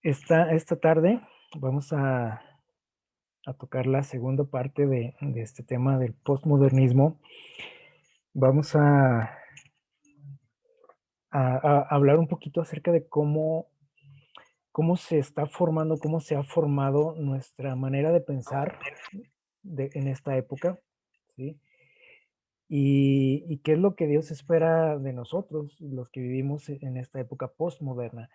Esta tarde vamos a tocar la segunda parte de este tema del postmodernismo. Vamos a hablar un poquito acerca de cómo se está formando, cómo se ha formado nuestra manera de pensar en esta época, ¿sí? Y qué es lo que Dios espera de nosotros, los que vivimos en esta época postmoderna.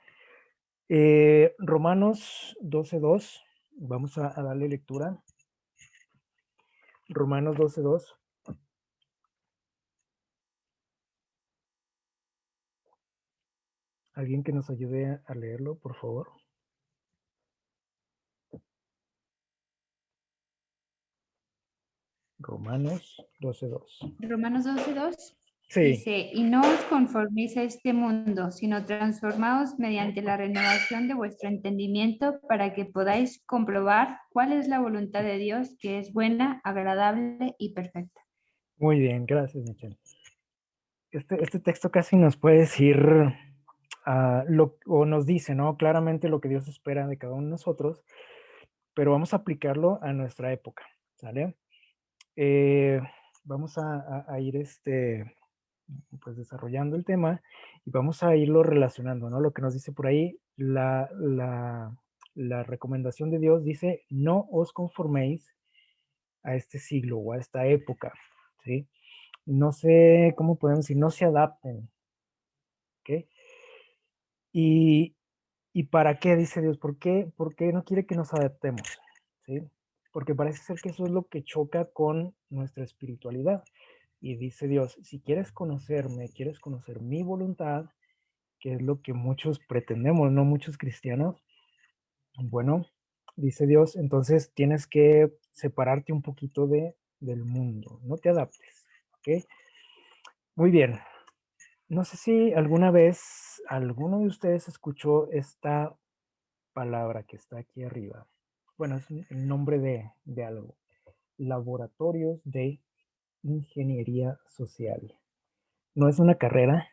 Romanos 12:2, vamos a darle lectura. Romanos 12:2. ¿Alguien que nos ayude a leerlo, por favor? Romanos 12:2. Romanos 12:2 Sí, dice, y no os conforméis a este mundo, sino transformaos mediante la renovación de vuestro entendimiento para que podáis comprobar cuál es la voluntad de Dios, que es buena, agradable y perfecta. muy bien, gracias, Michelle. Este texto casi nos puede decir, o nos dice, ¿no? Claramente lo que Dios espera de cada uno de nosotros, pero vamos a aplicarlo a nuestra época, ¿sale? Eh, Vamos a ir pues desarrollando el tema y vamos a irlo relacionando, ¿no? Lo que nos dice por ahí, la recomendación de Dios dice, no os conforméis a este siglo o a esta época, ¿sí? No sé cómo podemos decir, no se adapten, ¿ok? Y, ¿Y para qué, dice Dios? ¿Por qué no quiere que nos adaptemos? ¿Sí? Porque parece ser que eso es lo que choca con nuestra espiritualidad. Y dice Dios, si quieres conocerme, quieres conocer mi voluntad, que es lo que muchos pretendemos, no muchos cristianos, bueno, dice Dios, entonces tienes que separarte un poquito del mundo, no te adaptes, ¿ok? Muy bien, no sé si alguna vez alguno de ustedes escuchó esta palabra que está aquí arriba. Bueno, es el nombre de algo. Laboratorios de Ingeniería Social. No es una carrera.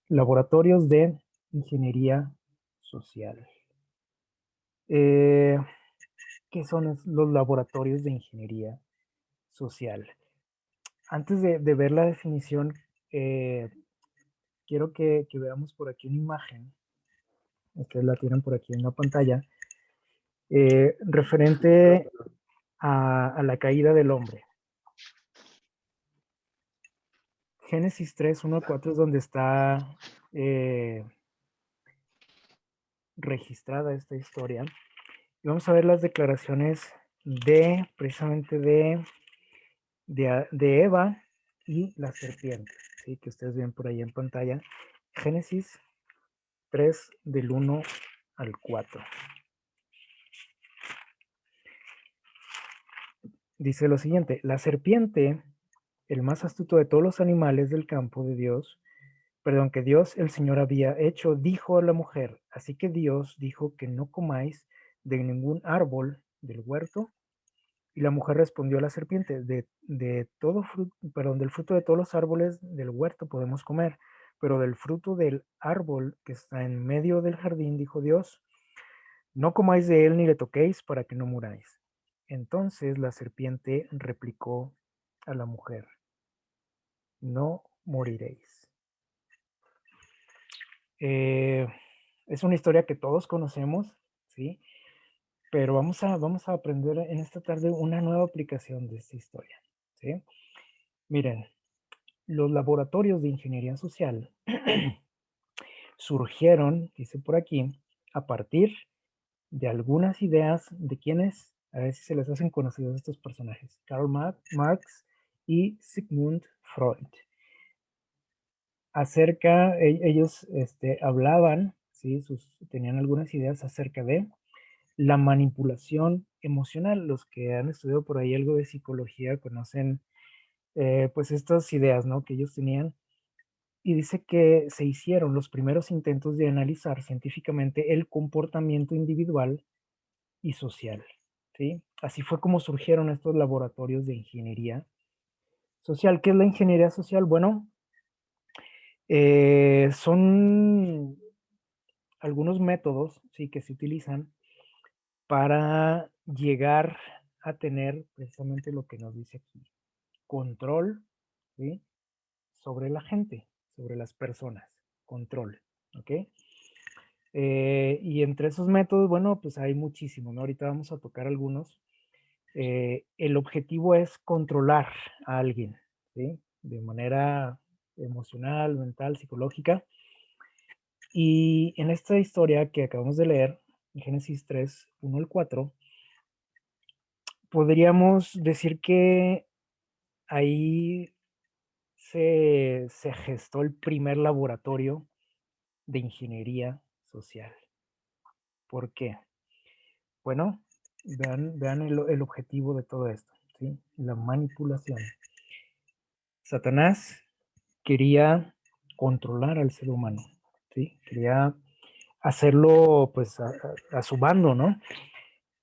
Laboratorios de Ingeniería Social. Eh, ¿Qué son los laboratorios de ingeniería social? Antes de ver la definición, eh, quiero que veamos por aquí una imagen. Ustedes la tienen por aquí en la pantalla. Referente a la caída del hombre. Génesis 3, 1 a 4 es donde está registrada esta historia. Y vamos a ver las declaraciones precisamente de Eva y la serpiente, ¿sí? Que ustedes ven por ahí en pantalla. Génesis 3 del 1 al 4. Dice lo siguiente, la serpiente, el más astuto de todos los animales del campo de Dios, perdón, que Dios el Señor había hecho, dijo a la mujer, así que Dios dijo que no comáis de ningún árbol del huerto. Y la mujer respondió a la serpiente, de todo fruto, perdón, del fruto de todos los árboles del huerto podemos comer, pero del fruto del árbol que está en medio del jardín, dijo Dios, no comáis de él ni le toquéis para que no muráis. Entonces la serpiente replicó a la mujer, no moriréis. Eh, es una historia que todos conocemos, ¿sí? Pero vamos a aprender en esta tarde una nueva aplicación de esta historia, ¿sí? Miren, los laboratorios de ingeniería social surgieron, dice por aquí, a partir de algunas ideas de quienes, a ver si se les hacen conocidos estos personajes, Karl Marx y Sigmund Freud. Ellos hablaban, ¿sí? Tenían algunas ideas acerca de la manipulación emocional. Los que han estudiado por ahí algo de psicología conocen pues estas ideas, ¿no? Que ellos tenían. Y dice que se hicieron los primeros intentos de analizar científicamente el comportamiento individual y social, ¿sí? Así fue como surgieron estos laboratorios de ingeniería social. ¿Qué es la ingeniería social? Bueno, son algunos métodos, sí, que se utilizan para llegar a tener precisamente lo que nos dice aquí, control, ¿sí? Sobre la gente, sobre las personas, control, ¿ok? Y entre esos métodos, bueno, pues hay muchísimos, ¿no? Ahorita vamos a tocar algunos. El objetivo es controlar a alguien, ¿sí? De manera emocional, mental, psicológica. Y en esta historia que acabamos de leer, en Génesis 3, 1 al 4, podríamos decir que ahí se gestó el primer laboratorio de ingeniería social. ¿Por qué? Bueno, vean el objetivo de todo esto, ¿sí? La manipulación. Satanás quería controlar al ser humano, ¿sí? Quería hacerlo pues a su bando, ¿no?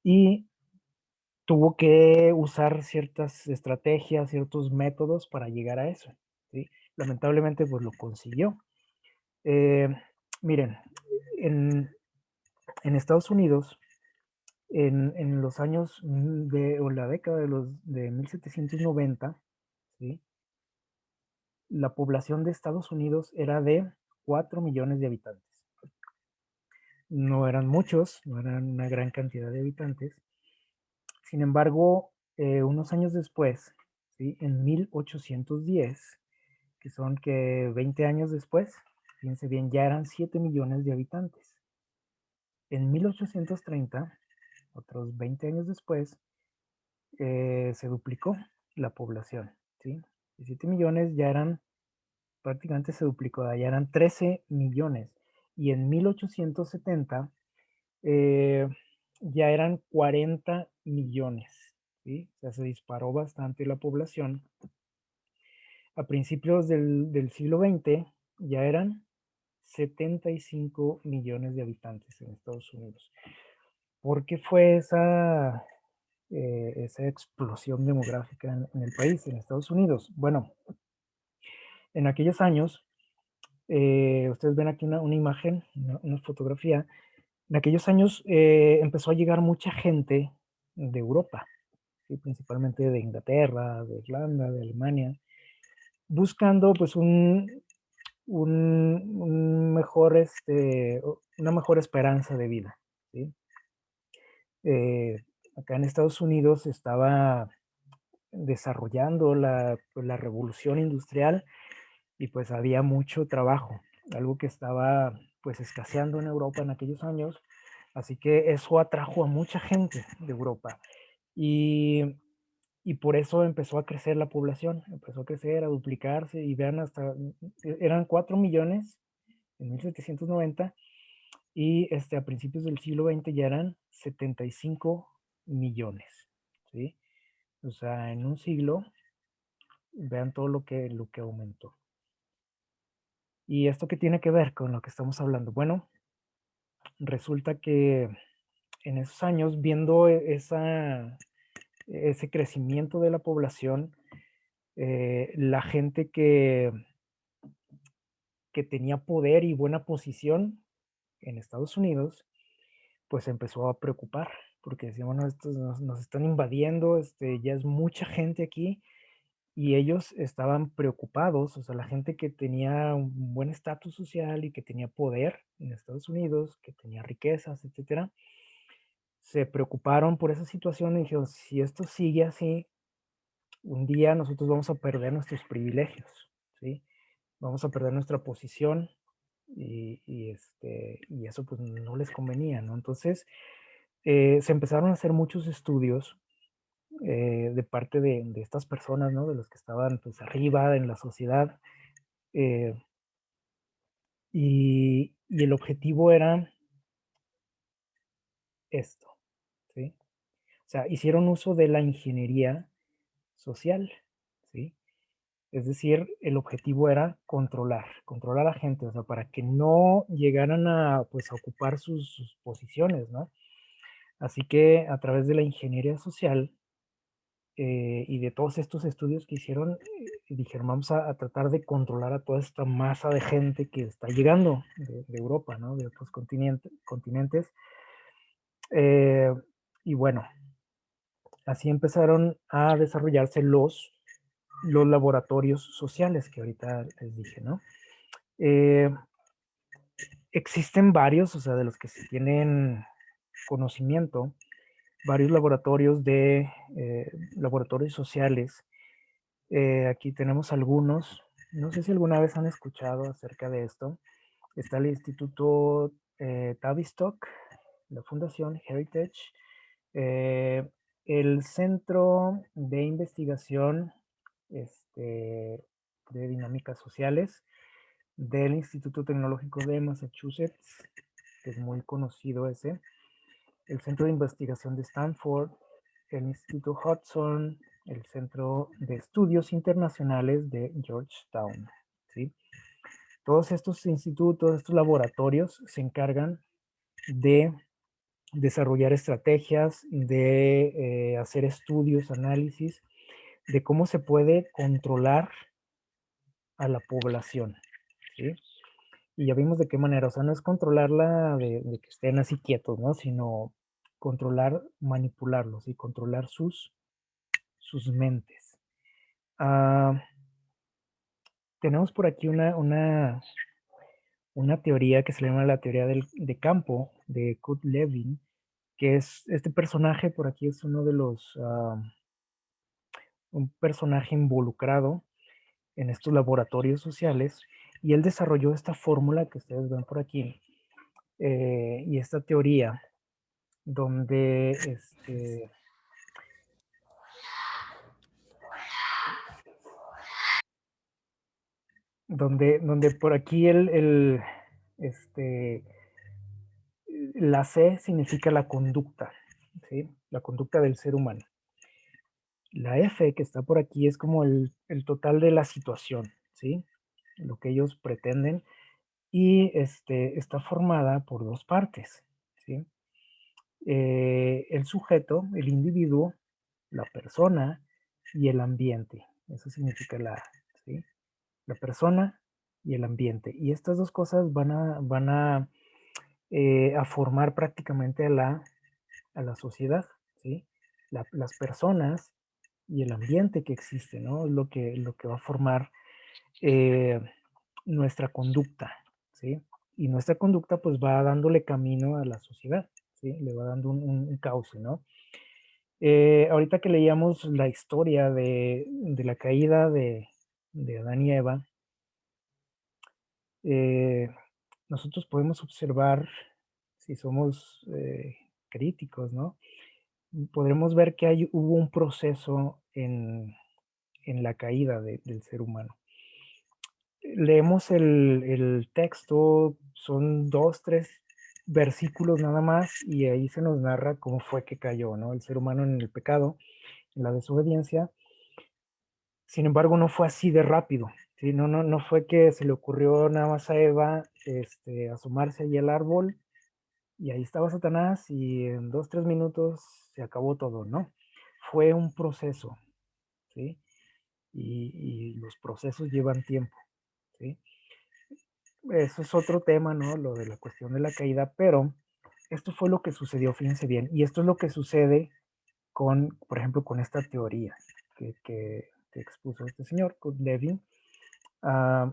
Y tuvo que usar ciertas estrategias, ciertos métodos para llegar a eso, ¿sí? Lamentablemente pues lo consiguió. Eh, miren, en, en Estados Unidos, en los años o la década de 1790, ¿sí? La población de Estados Unidos era de 4 millones de habitantes. No eran muchos, no eran una gran cantidad de habitantes. Sin embargo, unos años después, ¿sí? En 1810, que son que 20 años después, fíjense bien, ya eran 7 millones de habitantes. En 1830, otros 20 años después, se duplicó la población, ¿sí? De 7 millones ya eran, prácticamente se duplicó, ya eran 13 millones. Y en 1870 eh, ya eran 40 millones, ¿sí? O sea, se disparó bastante la población. A principios del siglo XX ya eran 75 millones de habitantes en Estados Unidos. ¿Por qué fue esa explosión demográfica en el país, en Estados Unidos? Bueno, en aquellos años, ustedes ven aquí una imagen, una fotografía. En aquellos años empezó a llegar mucha gente de Europa, ¿sí? Principalmente de Inglaterra, de Irlanda, de Alemania, buscando pues un mejor, una mejor esperanza de vida, ¿sí? Eh, Acá en Estados Unidos estaba desarrollando pues, la revolución industrial y pues había mucho trabajo, algo que estaba pues escaseando en Europa en aquellos años, así que eso atrajo a mucha gente de Europa y, y por eso empezó a crecer la población, empezó a crecer, a duplicarse y vean hasta, eran 4 millones en 1790 y a principios del siglo XX ya eran 75 millones, ¿sí? O sea, en un siglo, vean todo lo que aumentó. ¿Y esto qué tiene que ver con lo que estamos hablando? Bueno, resulta que en esos años, viendo ese crecimiento de la población, la gente que tenía poder y buena posición en Estados Unidos, pues empezó a preocupar, porque decían, bueno, estos nos están invadiendo, ya es mucha gente aquí, y ellos estaban preocupados, o sea, la gente que tenía un buen estatus social y que tenía poder en Estados Unidos, que tenía riquezas, etcétera, se preocuparon por esa situación y dijeron, si esto sigue así, un día nosotros vamos a perder nuestros privilegios, ¿sí? Vamos a perder nuestra posición y eso pues no les convenía, ¿no? Entonces se empezaron a hacer muchos estudios de parte de estas personas, ¿no? De los que estaban pues arriba en la sociedad eh, y el objetivo era esto, ¿sí? O sea, hicieron uso de la ingeniería social, ¿sí? Es decir, el objetivo era controlar a la gente, o sea, para que no llegaran a, pues, a ocupar sus posiciones, ¿no? Así que a través de la ingeniería social y de todos estos estudios que hicieron, dijeron, vamos a tratar de controlar a toda esta masa de gente que está llegando de Europa, ¿no? De otros continentes. Y bueno, así empezaron a desarrollarse los laboratorios sociales que ahorita les dije, ¿no? Existen varios, o sea, de los que se tienen conocimiento, varios laboratorios laboratorios sociales. Aquí tenemos algunos. No sé si alguna vez han escuchado acerca de esto. Está el Instituto Tavistock, la Fundación Heritage, eh, el Centro de Investigación de Dinámicas Sociales del Instituto Tecnológico de Massachusetts, que es muy conocido ese, el Centro de Investigación de Stanford, el Instituto Hudson, el Centro de Estudios Internacionales de Georgetown, ¿sí? Todos estos institutos, estos laboratorios se encargan de desarrollar estrategias, de hacer estudios, análisis de cómo se puede controlar a la población, ¿sí? Y ya vimos de qué manera, o sea, no es controlarla de que estén así quietos, ¿no? Sino controlar, manipularlos y controlar sus mentes. Tenemos por aquí una teoría que se llama la teoría de campo de Kurt Lewin, que es este personaje por aquí es uno de un personaje involucrado en estos laboratorios sociales y él desarrolló esta fórmula que ustedes ven por aquí y esta teoría donde donde por aquí este, la C significa la conducta, ¿sí? La conducta del ser humano. La F que está por aquí es como el total de la situación, ¿sí? Lo que ellos pretenden y está formada por dos partes, ¿sí? El sujeto, el individuo, la persona y el ambiente. Eso significa ¿sí? La persona y el ambiente. Y estas dos cosas van a formar prácticamente a la sociedad, ¿sí? Las personas y el ambiente que existe, ¿no? Es lo que va a formar eh, nuestra conducta, ¿sí? Y nuestra conducta pues va dándole camino a la sociedad, ¿sí? Le va dando un cauce, ¿no? Ahorita que leíamos la historia de la caída de Adán y Eva, eh, nosotros podemos observar, si somos críticos, ¿no? Podremos ver que hubo un proceso en la caída del ser humano. Leemos el texto, son 2, 3 versículos nada más, y ahí se nos narra cómo fue que cayó, ¿no? El ser humano en el pecado, en la desobediencia. Sin embargo, no fue así de rápido, ¿sí? No fue que se le ocurrió nada más a Eva asomarse allí al árbol y ahí estaba Satanás y en 2, 3 minutos se acabó todo, ¿no? Fue un proceso, ¿sí? Y los procesos llevan tiempo, ¿sí? Eso es otro tema, ¿no? Lo de la cuestión de la caída, pero esto fue lo que sucedió, fíjense bien, y esto es lo que sucede por ejemplo, con esta teoría que expuso este señor, Kurt Lewin. Ah,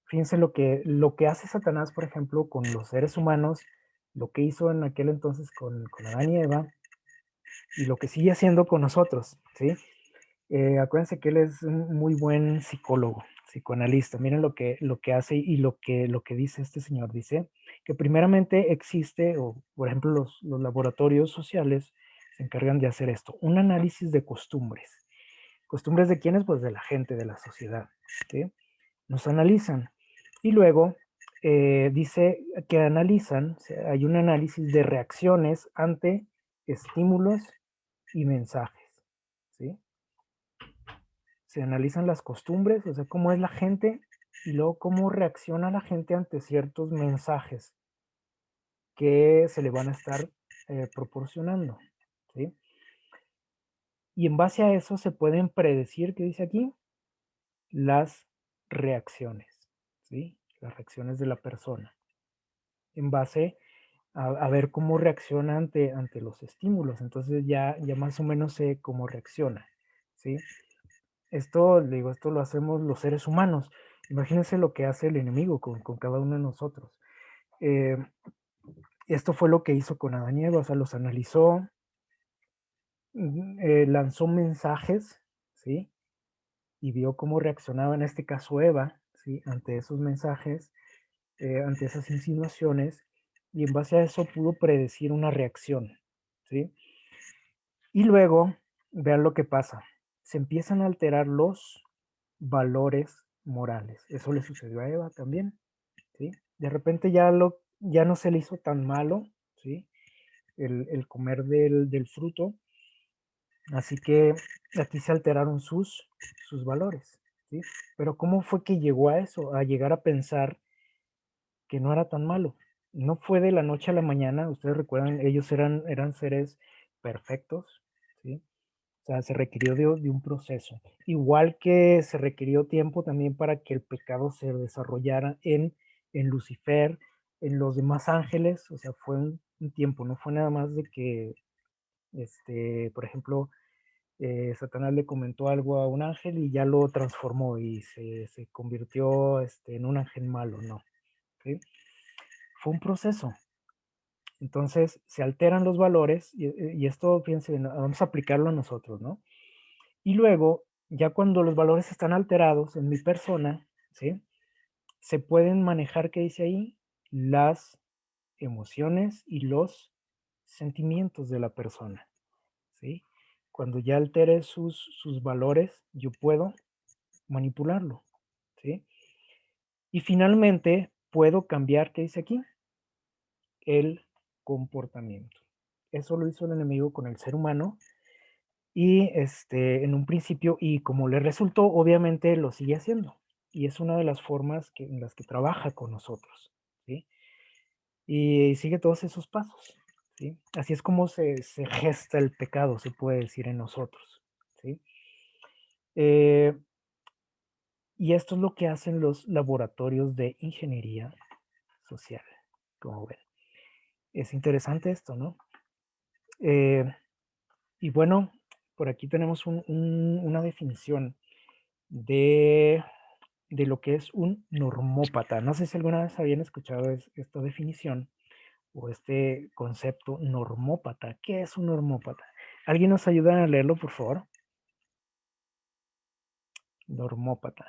Fíjense lo que hace Satanás, por ejemplo, con los seres humanos, lo que hizo en aquel entonces con Adán y Eva, y lo que sigue haciendo con nosotros, ¿sí? Acuérdense que él es un muy buen psicólogo, psicoanalista. Miren lo que hace y lo que dice este señor. Dice que primeramente existe, o por ejemplo los laboratorios sociales se encargan de hacer esto, un análisis de costumbres. ¿Costumbres de quiénes? Pues de la gente, de la sociedad, ¿sí? Nos analizan. Y luego dice que analizan, o sea, hay un análisis de reacciones ante estímulos y mensajes, ¿sí? Se analizan las costumbres, o sea, cómo es la gente y luego cómo reacciona la gente ante ciertos mensajes que se le van a estar proporcionando, ¿sí? Y en base a eso se pueden predecir, ¿qué dice aquí? Las reacciones, ¿sí? Las reacciones de la persona. En base a ver cómo reacciona ante los estímulos. Entonces ya más o menos sé cómo reacciona, ¿sí? Esto, digo, esto lo hacemos los seres humanos. Imagínense lo que hace el enemigo con cada uno de nosotros. Eh, Esto fue lo que hizo con Adán y Eva, o sea, los analizó, lanzó mensajes, ¿sí? Y vio cómo reaccionaba en este caso Eva, ¿sí? Ante esos mensajes, ante esas insinuaciones, y en base a eso pudo predecir una reacción, ¿sí? Y luego, vean lo que pasa, se empiezan a alterar los valores morales. Eso le sucedió a Eva también, ¿sí? De repente ya no se le hizo tan malo, ¿sí? El comer del fruto, así que aquí se alteraron sus valores, ¿sí? Pero ¿cómo fue que llegó a eso? A llegar a pensar que no era tan malo. No fue de la noche a la mañana, ustedes recuerdan, ellos eran seres perfectos, ¿sí? O sea, se requirió de un proceso. Igual que se requirió tiempo también para que el pecado se desarrollara en Lucifer, en los demás ángeles, o sea, fue un tiempo, no fue nada más de que, por ejemplo, Satanás le comentó algo a un ángel y ya lo transformó y se convirtió en un ángel malo, no. ¿Sí? Fue un proceso. Entonces se alteran los valores y esto, fíjense, vamos a aplicarlo a nosotros, ¿no? Y luego, ya cuando los valores están alterados en mi persona, ¿sí? Se pueden manejar, ¿qué dice ahí? Las emociones y los sentimientos de la persona, ¿sí? Cuando ya altere sus valores, yo puedo manipularlo, ¿sí? Y finalmente, puedo cambiar, ¿qué dice aquí? El comportamiento. Eso lo hizo el enemigo con el ser humano y en un principio, y como le resultó, obviamente lo sigue haciendo. Y es una de las formas en las que trabaja con nosotros, ¿sí? Y sigue todos esos pasos, ¿sí? Así es como se gesta el pecado, se puede decir en nosotros, ¿sí? Eh, y esto es lo que hacen los laboratorios de ingeniería social, como ven. Es interesante esto, ¿no? Eh, y bueno, por aquí tenemos una definición de lo que es un normópata. No sé si alguna vez habían escuchado esta definición o este concepto normópata. ¿Qué es un normópata? ¿Alguien nos ayuda a leerlo, por favor? Normópata.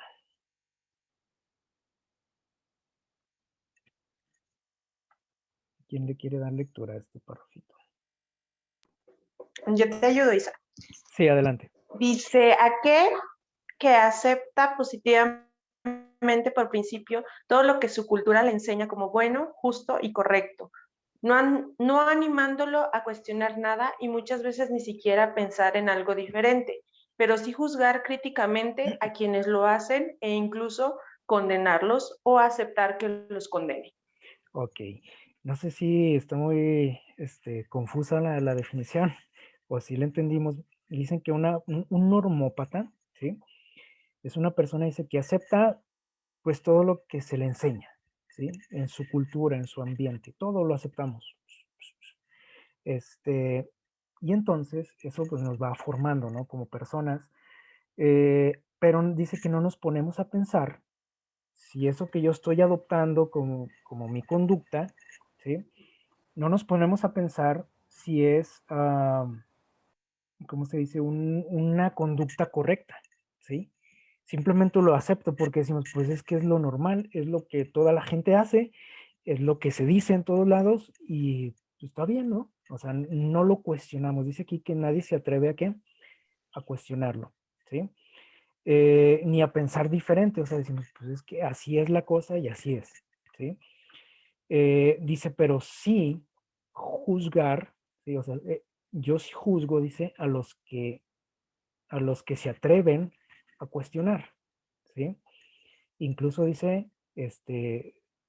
¿Quién le quiere dar lectura a este párrafito? Yo te ayudo, Isa. Sí, adelante. Dice, aquel que acepta positivamente por principio todo lo que su cultura le enseña como bueno, justo y correcto, no animándolo a cuestionar nada y muchas veces ni siquiera pensar en algo diferente, pero sí juzgar críticamente a quienes lo hacen e incluso condenarlos o aceptar que los condene. Ok. No sé si está muy confusa la definición o si la entendimos. Dicen que un normópata, ¿sí? Es una persona, dice, que acepta pues todo lo que se le enseña, ¿sí? En su cultura, en su ambiente, todo lo aceptamos. Y entonces eso pues nos va formando, ¿no? Como personas, pero dice que no nos ponemos a pensar si eso que yo estoy adoptando como mi conducta, ¿sí? No nos ponemos a pensar si es, ¿cómo se dice? Una conducta correcta, ¿sí? Simplemente lo acepto porque decimos, pues es que es lo normal, es lo que toda la gente hace, es lo que se dice en todos lados y pues, está bien, ¿no? O sea, no lo cuestionamos. Dice aquí que nadie se atreve a qué? A cuestionarlo, ¿sí? Ni a pensar diferente, o sea, decimos, pues es que así es la cosa y así es, ¿sí? Dice, pero sí juzgar, ¿sí? O sea, yo sí juzgo, dice, a los que se atreven a cuestionar, ¿sí? Incluso dice,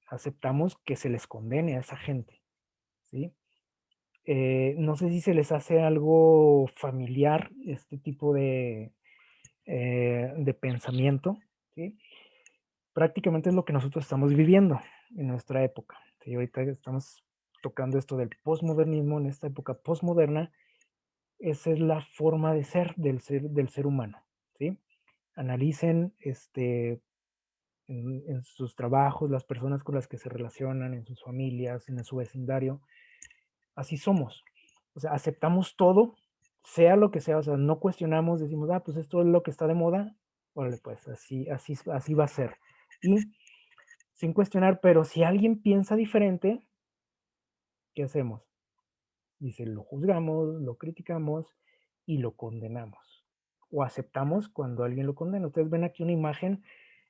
aceptamos que se les condene a esa gente, ¿sí? No sé si se les hace algo familiar este tipo de pensamiento, ¿sí? Prácticamente es lo que nosotros estamos viviendo en nuestra época. ¿Sí? Ahorita estamos tocando esto del posmodernismo, en esta época posmoderna, esa es la forma de ser del ser humano, ¿sí? Analicen en sus trabajos, las personas con las que se relacionan, en sus familias, en su vecindario, así somos. O sea, aceptamos todo, sea lo que sea, o sea, no cuestionamos, decimos, ah, pues esto es lo que está de moda, órale, pues así va a ser. Y sin cuestionar, pero si alguien piensa diferente, ¿qué hacemos? Dice, lo juzgamos, lo criticamos y lo condenamos. O aceptamos cuando alguien lo condena. Ustedes ven aquí una imagen,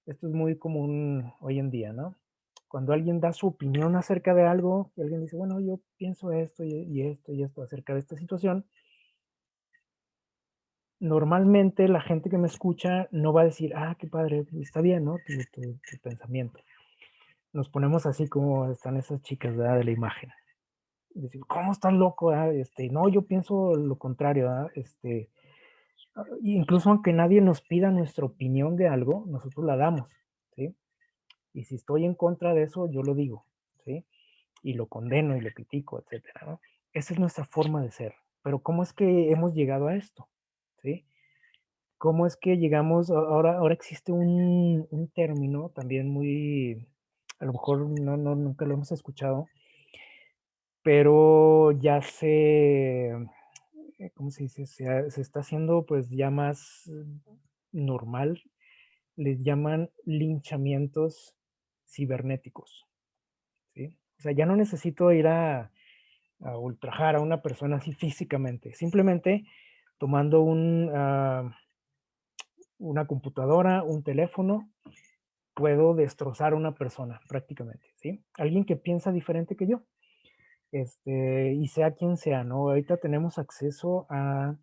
esto es muy común hoy en día, ¿no? Cuando alguien da su opinión acerca de algo, y alguien dice, bueno, yo pienso esto y esto y esto acerca de esta situación, normalmente la gente que me escucha no va a decir, ah, qué padre, está bien, ¿no? Tu pensamiento. Nos ponemos así como están esas chicas, ¿verdad? De la imagen. Decir, ¿cómo estás loco? Ah? No, yo pienso lo contrario. ¿Ah? Incluso aunque nadie nos pida nuestra opinión de algo, nosotros la damos, ¿sí? Y si estoy en contra de eso, yo lo digo, ¿sí? Y lo condeno y lo critico, etcétera, ¿no? Esa es nuestra forma de ser. Pero ¿cómo es que hemos llegado a esto? ¿Sí? ¿Cómo es que llegamos? Ahora existe un término también muy, a lo mejor nunca lo hemos escuchado, pero ya ¿cómo se dice? Se está haciendo pues ya más normal. Les llaman linchamientos cibernéticos, ¿sí? O sea, ya no necesito ir a ultrajar a una persona así físicamente, simplemente tomando una computadora, un teléfono, puedo destrozar a una persona prácticamente, ¿sí? Alguien que piensa diferente que yo, y sea quien sea, ¿no? Ahorita tenemos acceso a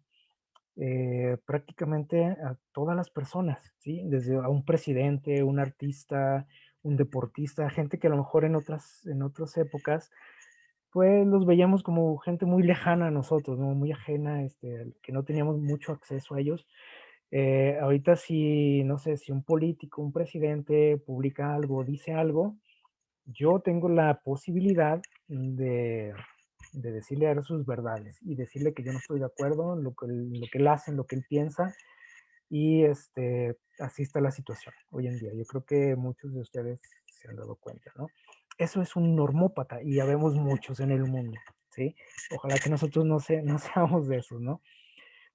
prácticamente a todas las personas, ¿sí? Desde a un presidente, un artista, un deportista, gente que a lo mejor en otras épocas, pues los veíamos como gente muy lejana a nosotros, ¿no? Muy ajena, que no teníamos mucho acceso a ellos. Ahorita si, no sé, si un político, un presidente publica algo, dice algo, yo tengo la posibilidad de decirle a él sus verdades y decirle que yo no estoy de acuerdo en lo que él hace, en lo que él piensa, y así está la situación hoy en día. Yo creo que muchos de ustedes se han dado cuenta, ¿no? Eso es un normópata y ya vemos muchos en el mundo, ¿sí? Ojalá que nosotros no seamos de esos, ¿no?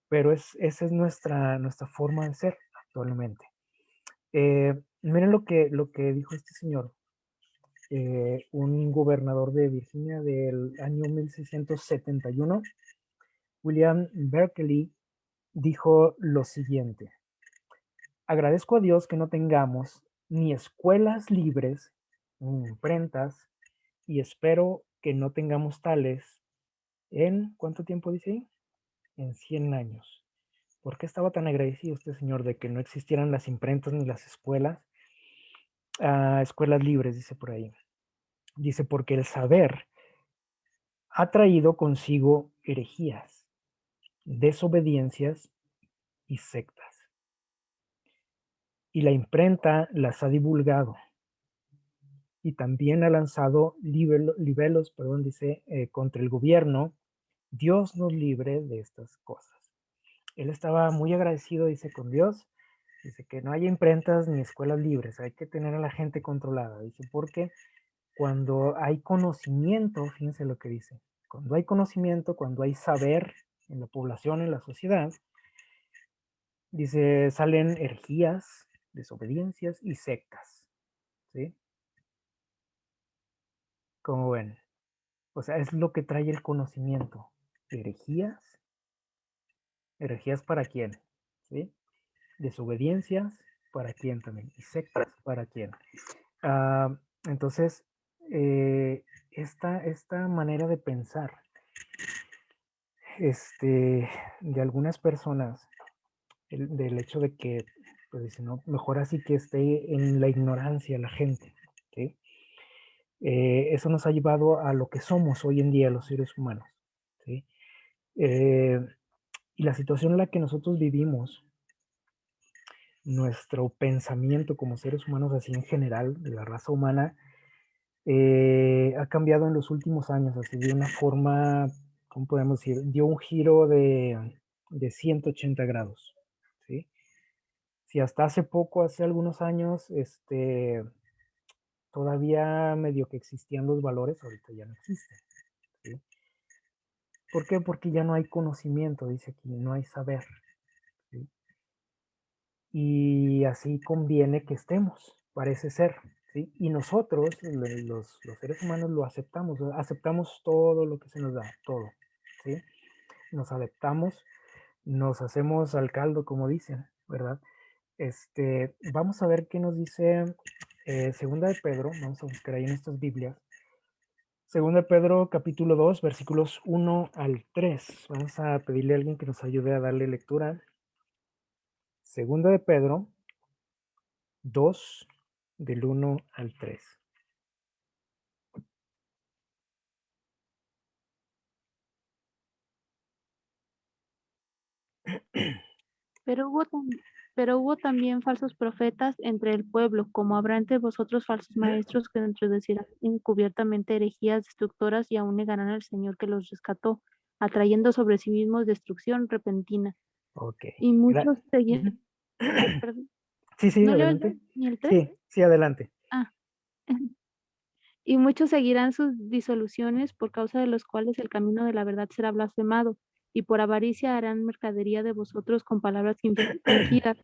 Pero esa es nuestra forma de ser actualmente. Miren lo que dijo este señor, un gobernador de Virginia del año 1671, William Berkeley, dijo lo siguiente: agradezco a Dios que no tengamos ni escuelas libres ni imprentas, y espero que no tengamos tales en, ¿cuánto tiempo dice ahí? En 100 años. ¿Por qué estaba tan agradecido este señor de que no existieran las imprentas ni las escuelas? Escuelas libres, dice por ahí. Dice, porque el saber ha traído consigo herejías, desobediencias y sectas, y la imprenta las ha divulgado, y también ha lanzado libelos, perdón, dice, contra el gobierno. Dios nos libre de estas cosas. Él estaba muy agradecido, dice, con Dios. Dice que no haya imprentas ni escuelas libres, hay que tener a la gente controlada. Dice, porque cuando hay conocimiento, fíjense lo que dice, cuando hay conocimiento, cuando hay saber en la población, en la sociedad, dice, salen herejías, desobediencias y sectas, ¿sí? Como ven, o sea, es lo que trae el conocimiento. Herejías, herejías para quién, ¿sí? Desobediencias para quién también, y sectas para quién. Entonces, esta manera de pensar, de algunas personas, del hecho de que, pues dicen, no, mejor así que esté en la ignorancia la gente, ¿sí? Eso nos ha llevado a lo que somos hoy en día los seres humanos. ¿sí? Y la situación en la que nosotros vivimos, nuestro pensamiento como seres humanos, así en general, de la raza humana, ha cambiado en los últimos años, así de una forma, ¿cómo podemos decir? Dio un giro de 180 grados, ¿sí? Si hasta hace poco, hace algunos años, todavía medio que existían los valores, ahorita ya no existen, ¿sí? ¿Por qué? Porque ya no hay conocimiento, dice aquí, no hay saber, ¿sí? Y así conviene que estemos, parece ser, ¿sí? Y nosotros, los seres humanos, lo aceptamos, aceptamos todo lo que se nos da, todo, ¿sí? Nos adaptamos, nos hacemos al caldo, como dicen, ¿verdad? Vamos a ver qué nos dice Segunda de Pedro, vamos a buscar ahí en estas Biblias. Segunda de Pedro, capítulo 2, versículos 1 al 3. Vamos a pedirle a alguien que nos ayude a darle lectura. Segunda de Pedro 2, del 1 al 3. Pero pero hubo también falsos profetas entre el pueblo, como habrá entre vosotros falsos maestros que introducirán encubiertamente herejías destructoras y aún negarán al Señor que los rescató, atrayendo sobre sí mismos destrucción repentina. Ok. Y muchos Ujú. perdón, Sí, sí, ¿no leo el adelante. ni el 3? Sí, sí, adelante. Ah. Y muchos seguirán sus disoluciones, por causa de los cuales el camino de la verdad será blasfemado, y por avaricia harán mercadería de vosotros con palabras fingidas.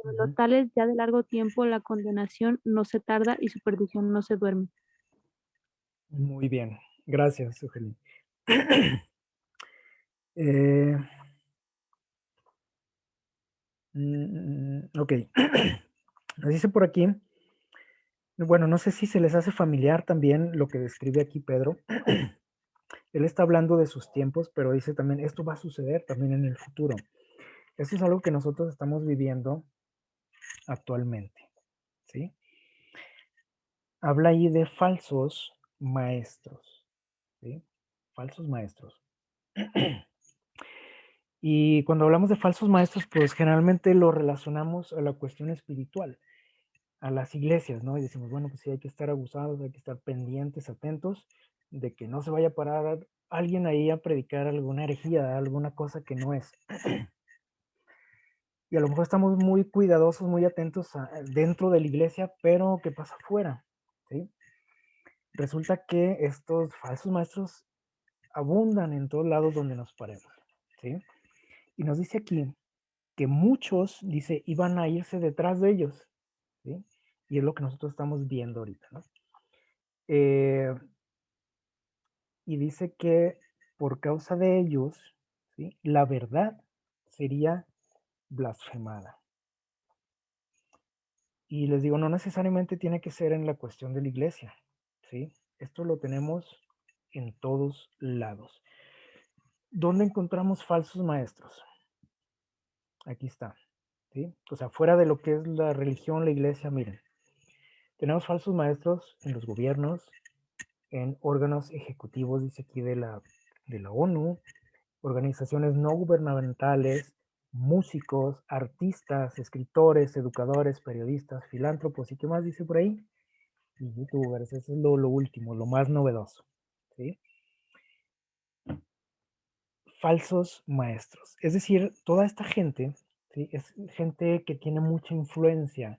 Pero los Ujú. tales ya de largo tiempo la condenación no se tarda y su perdición no se duerme. Muy bien. Gracias, Eugenia. Eh, ok. Nos dice por aquí, bueno, no sé si se les hace familiar también lo que describe aquí Pedro. Él está hablando de sus tiempos, pero dice también, esto va a suceder también en el futuro. Esto es algo que nosotros estamos viviendo actualmente, ¿sí? Habla ahí de falsos maestros, ¿sí? Falsos maestros. Y cuando hablamos de falsos maestros, pues generalmente lo relacionamos a la cuestión espiritual, a las iglesias, ¿no? Y decimos, bueno, pues sí, hay que estar abusados, hay que estar pendientes, atentos, de que no se vaya a parar alguien ahí a predicar alguna herejía, alguna cosa que no es. Y a lo mejor estamos muy cuidadosos, muy atentos dentro de la iglesia, pero ¿qué pasa afuera? ¿Sí? Resulta que estos falsos maestros abundan en todos lados donde nos paremos, ¿sí? Y nos dice aquí que muchos, dice, iban a irse detrás de ellos, ¿sí? Y es lo que nosotros estamos viendo ahorita, ¿no? Y dice que por causa de ellos, ¿sí? La verdad sería blasfemada. Y les digo, no necesariamente tiene que ser en la cuestión de la iglesia, ¿sí? Esto lo tenemos en todos lados. ¿Dónde encontramos falsos maestros? Aquí está, ¿sí? O sea, fuera de lo que es la religión, la iglesia, miren, tenemos falsos maestros en los gobiernos, en órganos ejecutivos, dice aquí, de la ONU, organizaciones no gubernamentales, músicos, artistas, escritores, educadores, periodistas, filántropos, ¿y qué más dice por ahí? Y youtubers, eso es lo último, lo más novedoso, ¿sí? Falsos maestros, es decir, toda esta gente, ¿sí? Es gente que tiene mucha influencia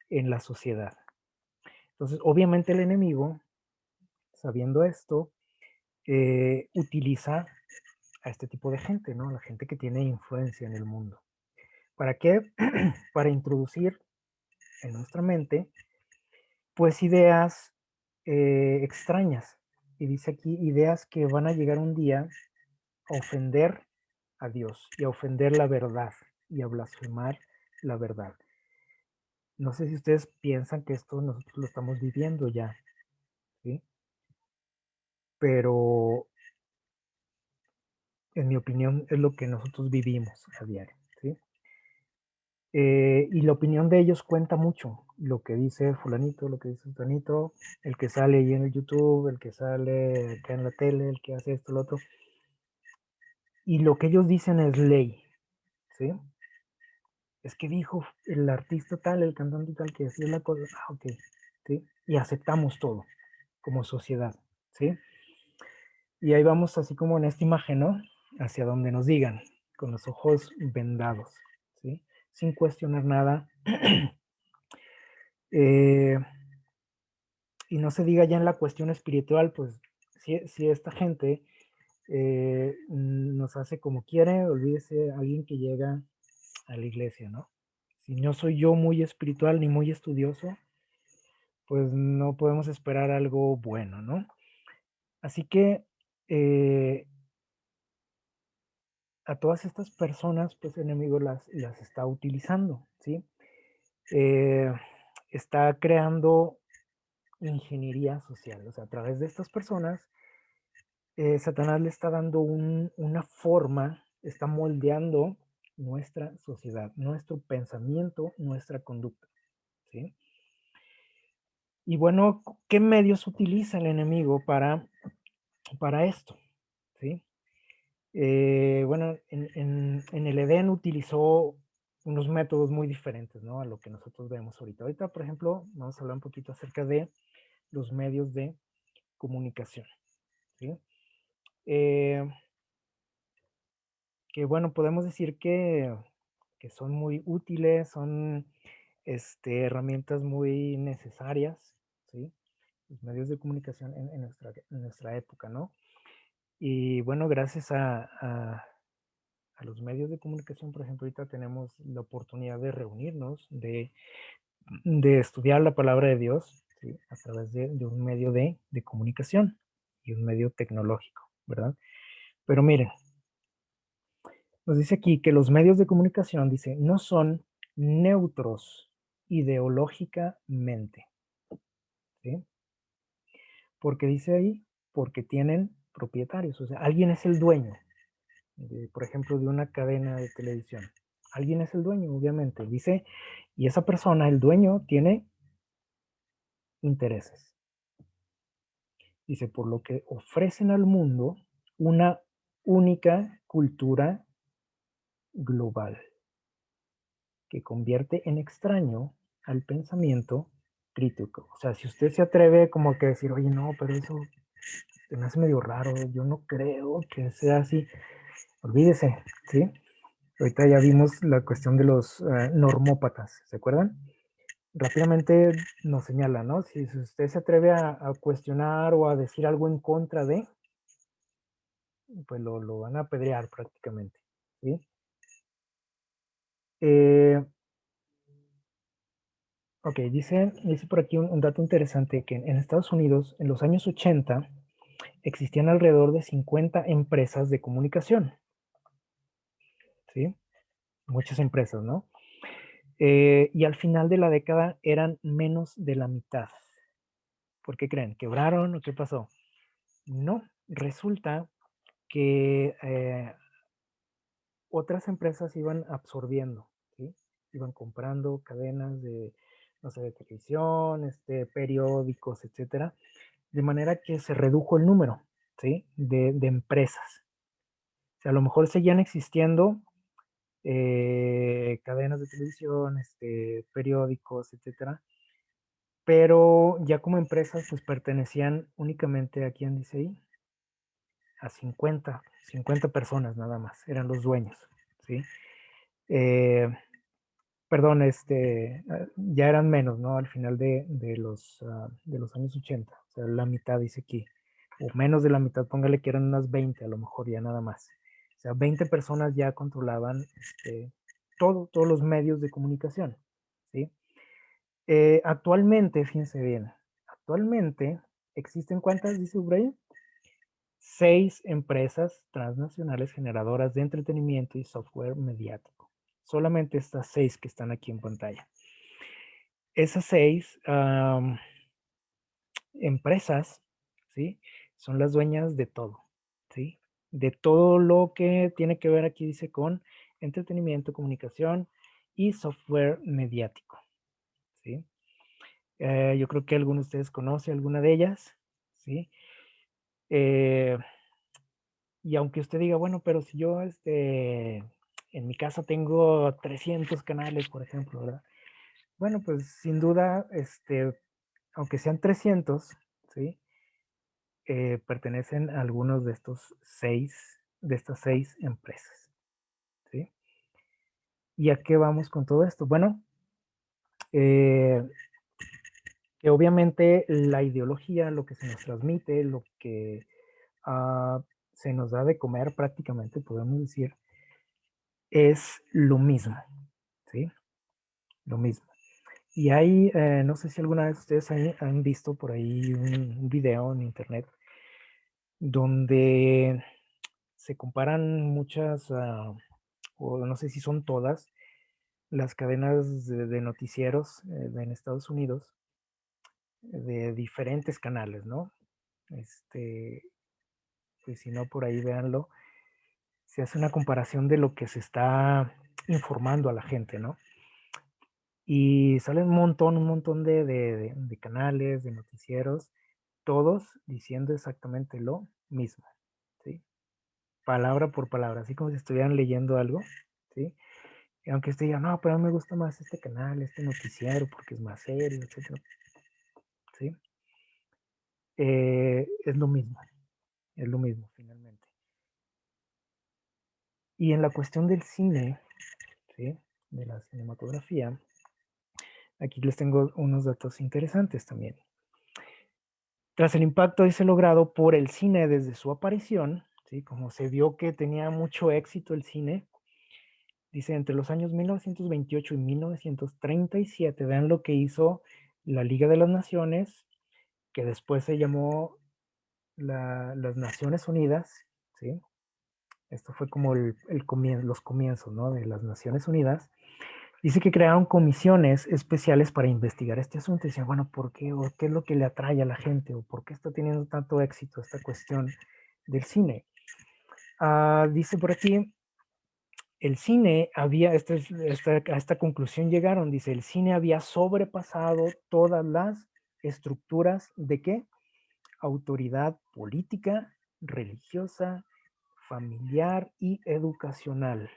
en la sociedad. Entonces, obviamente el enemigo, sabiendo esto, utiliza a este tipo de gente, ¿no? La gente que tiene influencia en el mundo. ¿Para qué? Para introducir en nuestra mente, pues, ideas extrañas. Y dice aquí, ideas que van a llegar un día a ofender a Dios y a ofender la verdad y a blasfemar la verdad. No sé si ustedes piensan que esto nosotros lo estamos viviendo ya, ¿sí? Pero en mi opinión es lo que nosotros vivimos a diario, ¿sí? Y la opinión de ellos cuenta mucho, lo que dice fulanito, lo que dice fulanito, el que sale ahí en el YouTube, el que sale acá en la tele, el que hace esto, lo otro. y lo que ellos dicen es ley, ¿sí? Es que dijo el artista tal, el cantante tal, que así es la cosa, ok, ¿sí? Y aceptamos todo como sociedad, ¿sí? Y ahí vamos así como en esta imagen, ¿no? Hacia donde nos digan, con los ojos vendados, ¿sí? Sin cuestionar nada. Y no se diga ya en la cuestión espiritual, pues si esta gente nos hace como quiere, olvídese alguien que llega a la iglesia, ¿no? Si no soy yo muy espiritual ni muy estudioso, pues no podemos esperar algo bueno, ¿no? Así que a todas estas personas, pues el enemigo las está utilizando, ¿sí? Está creando ingeniería social, o sea, a través de estas personas, Satanás le está dando una forma, está moldeando nuestra sociedad, nuestro pensamiento, nuestra conducta, ¿sí? Y bueno, ¿qué medios utiliza el enemigo para esto? ¿Sí? Bueno, en el Edén utilizó unos métodos muy diferentes, ¿no? A lo que nosotros vemos ahorita. Ahorita, por ejemplo, vamos a hablar un poquito acerca de los medios de comunicación, ¿sí? Que bueno, podemos decir que son muy útiles, son herramientas muy necesarias, ¿sí? Los medios de comunicación en nuestra época, ¿no? Y bueno, gracias a los medios de comunicación, por ejemplo, ahorita tenemos la oportunidad de reunirnos, de estudiar la palabra de Dios, ¿sí? A través de un medio de comunicación y un medio tecnológico, ¿verdad? Pero miren, nos dice aquí que los medios de comunicación, dice, no son neutros ideológicamente, ¿sí? Porque dice ahí, porque tienen propietarios, o sea, alguien es el dueño, por ejemplo, de una cadena de televisión. Alguien es el dueño, obviamente, dice, y esa persona, el dueño, tiene intereses. Dice, por lo que ofrecen al mundo una única cultura global que convierte en extraño al pensamiento crítico. O sea, si usted se atreve como que decir, oye, no, pero eso se me hace medio raro, yo no creo que sea así, olvídese, ¿sí? Ahorita ya vimos la cuestión de los normópatas, ¿se acuerdan? Rápidamente nos señala, ¿no? Si usted se atreve a cuestionar o a decir algo en contra de, pues lo van a apedrear prácticamente, ¿sí? Ok, dice por aquí un dato interesante que en Estados Unidos, en los años 80, existían alrededor de 50 empresas de comunicación, ¿sí? Muchas empresas, ¿no? Y al final de la década eran menos de la mitad. ¿Por qué creen? ¿Quebraron o qué pasó? No, resulta que otras empresas iban absorbiendo, ¿sí? Iban comprando cadenas de, no sé, de televisión, periódicos, etcétera, de manera que se redujo el número, ¿sí? De empresas. O sea, a lo mejor seguían existiendo cadenas de televisión, periódicos, etcétera, pero ya como empresas pues pertenecían únicamente a quién dice ahí, a 50 personas nada más, eran los dueños, ¿sí? Eh, perdón, ya eran menos, ¿no? Al final de los años 80, o sea, la mitad dice aquí, o menos de la mitad, póngale que eran unas 20, a lo mejor ya nada más. O sea, 20 personas ya controlaban todos los medios de comunicación, ¿sí? Actualmente, fíjense bien, actualmente existen ¿cuántas, dice Brian? 6 empresas transnacionales generadoras de entretenimiento y software mediático. Solamente estas 6 que están aquí en pantalla. Esas 6 empresas, ¿sí? Son las dueñas de todo, ¿sí? De todo lo que tiene que ver aquí, dice, con entretenimiento, comunicación y software mediático, ¿sí? Yo creo que alguno de ustedes conoce alguna de ellas, ¿sí? Y aunque usted diga, bueno, pero si yo en mi casa tengo 300 canales, por ejemplo, ¿verdad? Bueno, pues sin duda, aunque sean 300, ¿sí? Pertenecen a algunos de estas seis empresas, ¿sí? ¿Y a qué vamos con todo esto? Bueno, que obviamente la ideología, lo que se nos transmite, lo que se nos da de comer prácticamente, podemos decir, es lo mismo, ¿sí? Lo mismo. Y hay, no sé si alguna vez ustedes han visto por ahí un video en internet donde se comparan muchas, o no sé si son todas, las cadenas de noticieros en Estados Unidos de diferentes canales, ¿no? Pues si no, por ahí véanlo. Se hace una comparación de lo que se está informando a la gente, ¿no? Y salen un montón de canales, de noticieros, todos diciendo exactamente lo mismo, ¿sí? Palabra por palabra, así como si estuvieran leyendo algo, ¿sí? Y aunque usted diga, no, pero a mí me gusta más este canal, este noticiero, porque es más serio, etcétera, ¿sí? Es lo mismo finalmente. Y en la cuestión del cine, ¿sí? De la cinematografía, aquí les tengo unos datos interesantes también. Tras el impacto ese logrado por el cine desde su aparición, ¿sí? Como se vio que tenía mucho éxito el cine, dice, entre los años 1928 y 1937, vean lo que hizo la Liga de las Naciones, que después se llamó las Naciones Unidas, ¿sí? Esto fue como los comienzos, ¿no? De las Naciones Unidas. Dice que crearon comisiones especiales para investigar este asunto. Y decían, bueno, ¿por qué? ¿O qué es lo que le atrae a la gente? ¿O por qué está teniendo tanto éxito esta cuestión del cine? Dice por aquí, el cine había, a esta conclusión llegaron, dice, el cine había sobrepasado todas las estructuras de qué? Autoridad política, religiosa, familiar y educacional.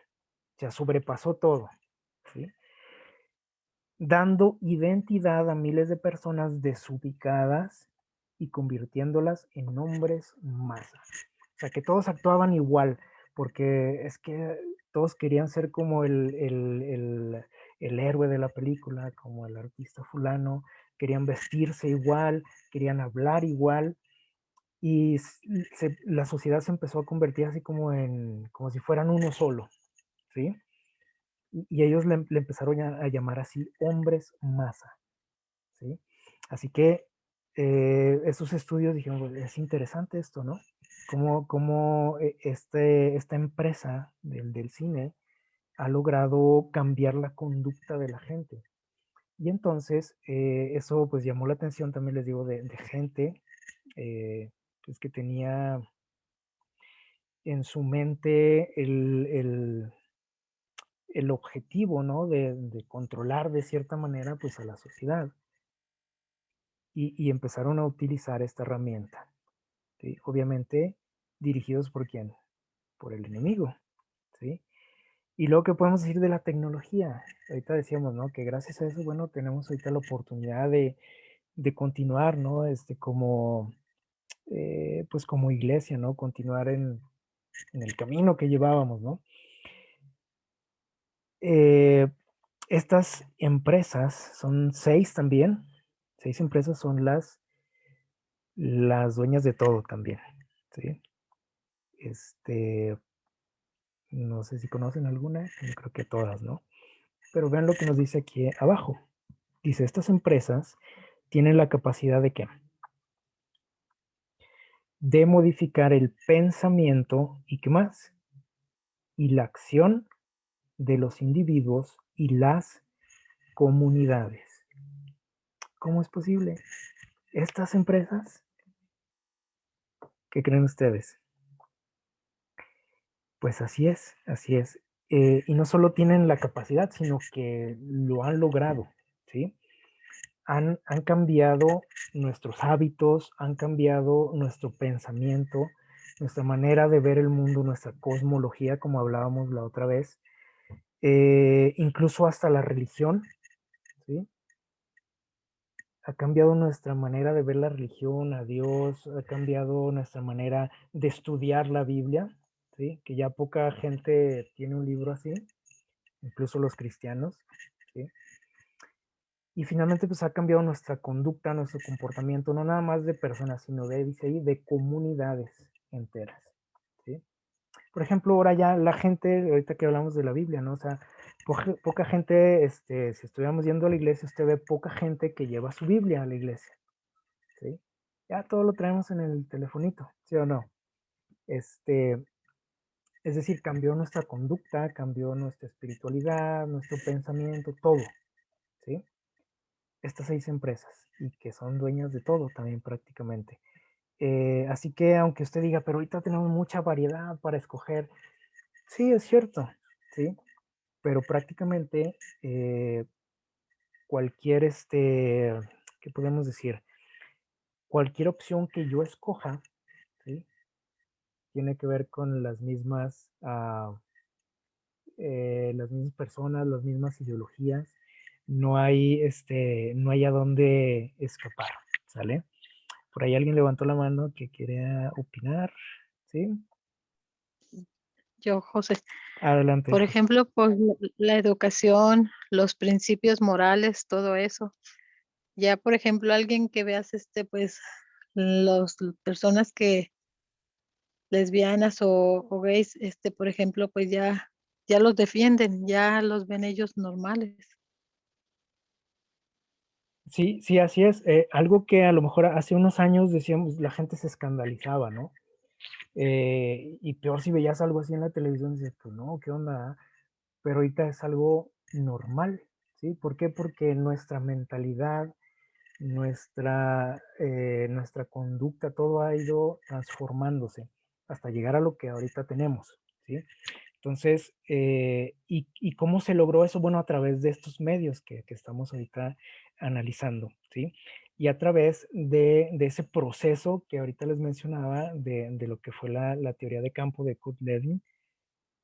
O sea, sobrepasó todo, ¿sí? Dando identidad a miles de personas desubicadas y convirtiéndolas en hombres masa. O sea, que todos actuaban igual, porque es que todos querían ser como el héroe de la película, como el artista fulano, querían vestirse igual, querían hablar igual, y la sociedad se empezó a convertir así como si fueran uno solo, ¿sí? Y ellos le empezaron a llamar así hombres masa, ¿sí? Así que esos estudios dijeron, pues, es interesante esto, ¿no? Cómo esta empresa del cine ha logrado cambiar la conducta de la gente. Y entonces eso pues llamó la atención también, les digo, de gente pues, que tenía en su mente el objetivo, ¿no? De controlar de cierta manera pues a la sociedad. Y empezaron a utilizar esta herramienta, ¿sí? Obviamente dirigidos por quién, por el enemigo, ¿sí? Y luego, ¿qué podemos decir de la tecnología? Ahorita decíamos, ¿no? Que gracias a eso, bueno, tenemos ahorita la oportunidad de continuar, ¿no? Pues como iglesia, ¿no? Continuar en el camino que llevábamos, ¿no? Estas empresas, son 6 también, 6 empresas son las dueñas de todo también, ¿sí? No sé si conocen alguna, yo creo que todas, ¿no? Pero vean lo que nos dice aquí abajo. Dice, estas empresas tienen la capacidad de ¿qué? De modificar el pensamiento y ¿qué más? Y la acción de los individuos y las comunidades. ¿Cómo es posible? Estas empresas, ¿qué creen ustedes? Pues así es, así es. Y no solo tienen la capacidad, sino que lo han logrado, ¿sí? Han cambiado nuestros hábitos, han cambiado nuestro pensamiento, nuestra manera de ver el mundo, nuestra cosmología, como hablábamos la otra vez, incluso hasta la religión, ¿sí? Ha cambiado nuestra manera de ver la religión, a Dios, ha cambiado nuestra manera de estudiar la Biblia, ¿sí? Que ya poca gente tiene un libro así, incluso los cristianos, ¿sí? Y finalmente pues ha cambiado nuestra conducta, nuestro comportamiento, no nada más de personas, sino de, dice ahí, de comunidades enteras, ¿sí? Por ejemplo, ahora ya la gente, ahorita que hablamos de la Biblia, ¿no? O sea, poca gente, si estuviéramos yendo a la iglesia, usted ve poca gente que lleva su Biblia a la iglesia, ¿sí? Ya todo lo traemos en el telefonito, ¿sí o no? Es decir, cambió nuestra conducta, cambió nuestra espiritualidad, nuestro pensamiento, todo, ¿sí? Estas 6 empresas y que son dueñas de todo también prácticamente. Así que aunque usted diga, pero ahorita tenemos mucha variedad para escoger, sí, es cierto, ¿sí? Pero prácticamente cualquier, ¿qué podemos decir? Cualquier opción que yo escoja, ¿sí? Tiene que ver con las mismas personas, las mismas ideologías. No hay a dónde escapar, ¿sale? Por ahí alguien levantó la mano que quería opinar, ¿sí? Yo, José, Adelante. por ejemplo, pues la educación, los principios morales, todo eso. Ya, por ejemplo, alguien que veas, pues, las personas que lesbianas o gays, por ejemplo, pues ya los defienden, ya los ven ellos normales. Sí, sí, así es. Algo que a lo mejor hace unos años decíamos, la gente se escandalizaba, ¿no? Y peor si veías algo así en la televisión, dices, pues no, ¿qué onda? Pero ahorita es algo normal, ¿sí? ¿Por qué? Porque nuestra mentalidad, nuestra conducta, todo ha ido transformándose hasta llegar a lo que ahorita tenemos, ¿sí? Entonces, ¿y cómo se logró eso? Bueno, a través de estos medios que estamos ahorita analizando, ¿sí? Y a través de ese proceso que ahorita les mencionaba, de lo que fue la teoría de campo de Kurt Lewin,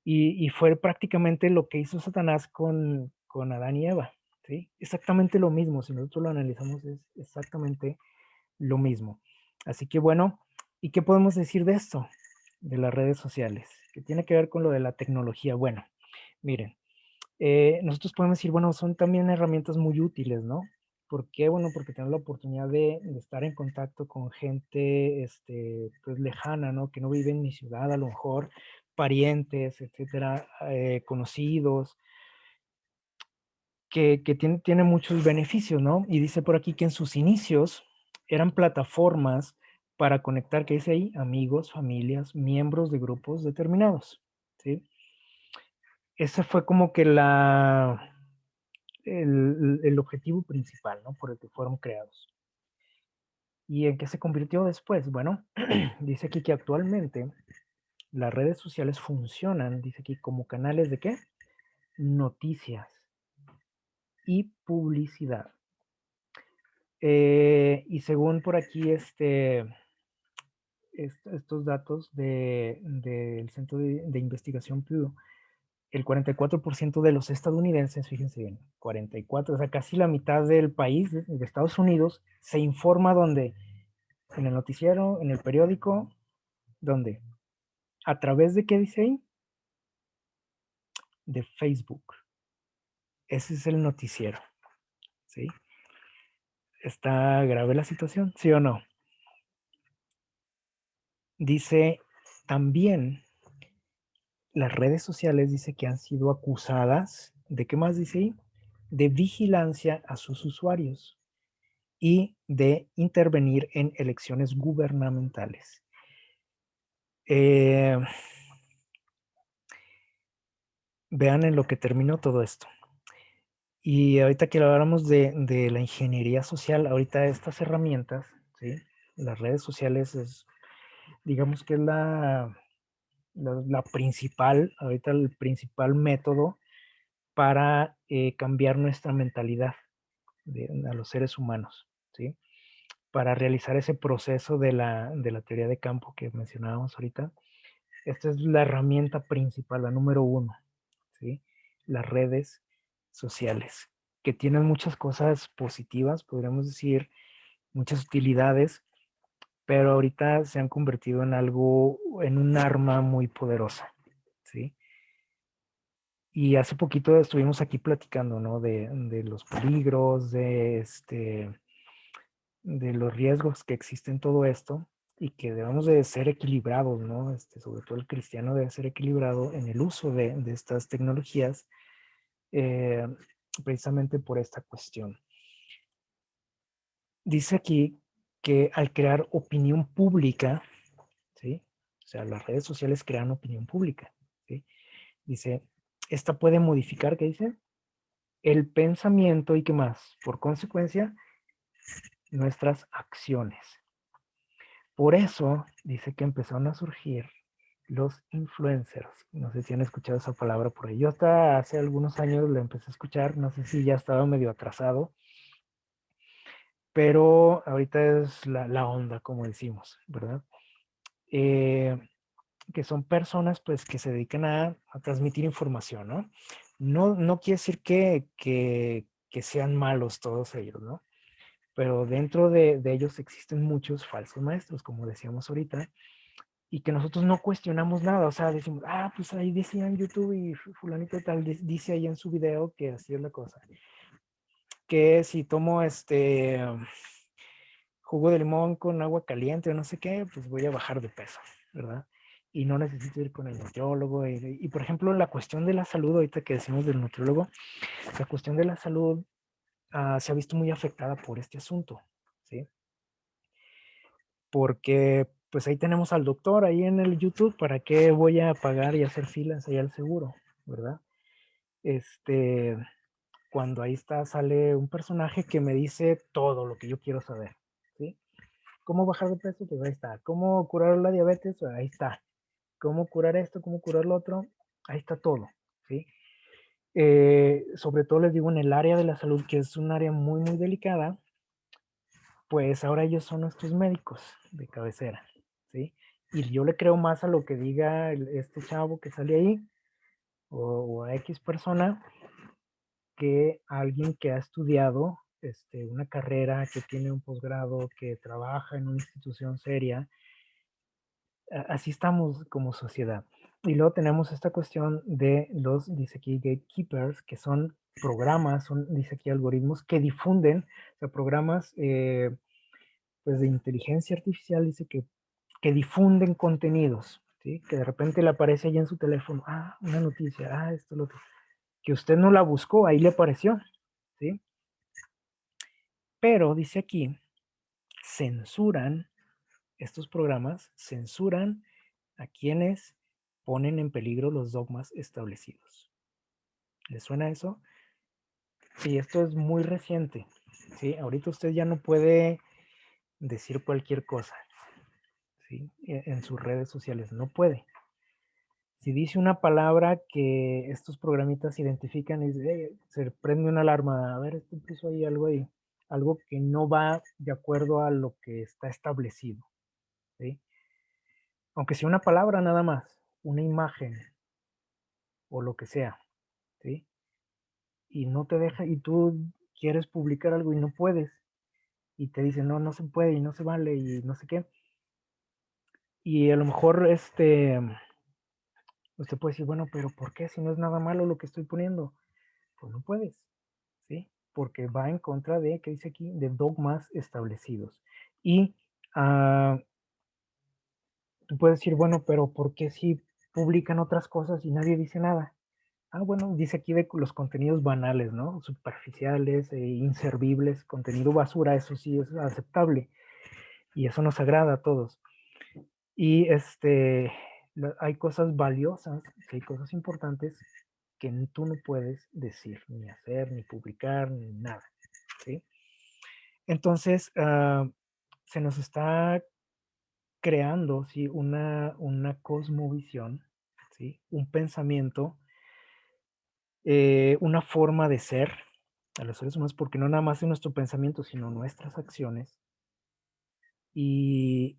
y fue prácticamente lo que hizo Satanás con Adán y Eva, ¿sí? Exactamente lo mismo, si nosotros lo analizamos es exactamente lo mismo. Así que bueno, ¿y qué podemos decir de esto? De las redes sociales, que tiene que ver con lo de la tecnología. Bueno, miren, nosotros podemos decir, bueno, son también herramientas muy útiles, ¿no? ¿Por qué? Bueno, porque tenemos la oportunidad de estar en contacto con gente, pues lejana, ¿no? Que no vive en mi ciudad, a lo mejor, parientes, etcétera, conocidos, que tiene muchos beneficios, ¿no? Y dice por aquí que en sus inicios eran plataformas para conectar, ¿qué dice ahí? Amigos, familias, miembros de grupos determinados, ¿sí? Ese fue como que el objetivo principal, ¿no? Por el que fueron creados. ¿Y en qué se convirtió después? Bueno, dice aquí que actualmente las redes sociales funcionan, dice aquí, como canales de ¿qué? Noticias y publicidad. Y según por aquí, estos datos del Centro de Investigación Pew, el 44% de los estadounidenses, fíjense bien, 44, o sea, casi la mitad del país de Estados Unidos, se informa donde, en el noticiero, en el periódico, ¿dónde? ¿A través de qué dice ahí? De Facebook. Ese es el noticiero, ¿sí? ¿Está grave la situación? ¿Sí o no? Dice también las redes sociales, dice que han sido acusadas, ¿de qué más dice ahí? De vigilancia a sus usuarios y de intervenir en elecciones gubernamentales. Vean en lo que terminó todo esto. Y ahorita que hablamos de la ingeniería social, ahorita estas herramientas, ¿sí? Las redes sociales es, digamos que es la principal, ahorita el principal método para cambiar nuestra mentalidad a los seres humanos, ¿sí? para realizar ese proceso de la teoría de campo que mencionábamos ahorita. Esta es la herramienta principal, la número 1, ¿sí? Las redes sociales, que tienen muchas cosas positivas, podríamos decir, muchas utilidades, pero ahorita se han convertido en algo, en un arma muy poderosa, ¿sí? Y hace poquito estuvimos aquí platicando, ¿no? De los peligros, de los riesgos que existen en todo esto y que debemos de ser equilibrados, ¿no? Sobre todo el cristiano debe ser equilibrado en el uso de estas tecnologías, eh, precisamente por esta cuestión. Dice aquí que al crear opinión pública, ¿sí? O sea, las redes sociales crean opinión pública, ¿sí? Dice, esta puede modificar, ¿qué dice? El pensamiento y qué más, por consecuencia, nuestras acciones. Por eso dice que empezaron a surgir los influencers. No sé si han escuchado esa palabra por ahí. Yo hasta hace algunos años la empecé a escuchar, no sé si ya estaba medio atrasado, pero ahorita es la onda, como decimos, ¿verdad? Que son personas pues que se dedican a transmitir información, ¿no? No quiere decir que sean malos todos ellos, ¿no? Pero dentro de ellos existen muchos falsos maestros, como decíamos ahorita, y que nosotros no cuestionamos nada, o sea, decimos, pues ahí decía en YouTube y fulanito tal dice ahí en su video que así es la cosa. Que si tomo jugo de limón con agua caliente o no sé qué, pues voy a bajar de peso, ¿verdad? Y no necesito ir con el nutriólogo. Y por ejemplo, la cuestión de la salud, ahorita que decimos del nutriólogo, la cuestión de la salud se ha visto muy afectada por este asunto, ¿sí? Porque pues ahí tenemos al doctor ahí en el YouTube, ¿para qué voy a pagar y hacer filas ahí al seguro, verdad? Cuando ahí está, sale un personaje que me dice todo lo que yo quiero saber, ¿sí? ¿Cómo bajar de peso? Pues ahí está. ¿Cómo curar la diabetes? Pues ahí está. ¿Cómo curar esto? ¿Cómo curar lo otro? Ahí está todo, ¿sí? Sobre todo les digo en el área de la salud, que es un área muy, muy delicada, pues ahora ellos son nuestros médicos de cabecera, ¿sí? Y yo le creo más a lo que diga este chavo que sale ahí, o a X persona, que a alguien que ha estudiado una carrera, que tiene un posgrado, que trabaja en una institución seria. Así estamos como sociedad. Y luego tenemos esta cuestión de los, dice aquí, gatekeepers, que son programas, dice aquí, algoritmos que difunden, o sea, programas pues de inteligencia artificial, dice que difunden contenidos, ¿sí? Que de repente le aparece ahí en su teléfono, una noticia, esto, lo otro, que usted no la buscó, ahí le apareció, ¿sí? Pero dice aquí, censuran, estos programas censuran a quienes ponen en peligro los dogmas establecidos. ¿Les suena eso? Sí, esto es muy reciente. ¿Sí? Ahorita usted ya no puede decir cualquier cosa, ¿sí? En sus redes sociales, no puede. Si dice una palabra que estos programitas identifican y se prende una alarma, a ver, esto puso ahí, algo que no va de acuerdo a lo que está establecido, ¿sí? Aunque sea una palabra nada más, una imagen o lo que sea, ¿sí? Y no te deja, y tú quieres publicar algo y no puedes, y te dicen, no se puede y no se vale y no sé qué. Y a lo mejor usted puede decir, bueno, pero ¿por qué? Si no es nada malo lo que estoy poniendo, pues no puedes, ¿sí? Porque va en contra de, ¿qué dice aquí? De dogmas establecidos. Y tú puedes decir, bueno, pero ¿por qué si publican otras cosas y nadie dice nada? Bueno, dice aquí de los contenidos banales, ¿no? Superficiales e inservibles, contenido basura, eso sí es aceptable. Y eso nos agrada a todos. Y hay cosas valiosas, hay cosas importantes que tú no puedes decir, ni hacer, ni publicar, ni nada, ¿sí? Entonces, se nos está creando, ¿sí? Una cosmovisión, ¿sí? Un pensamiento, una forma de ser a los seres humanos, porque no nada más es nuestro pensamiento, sino nuestras acciones, Y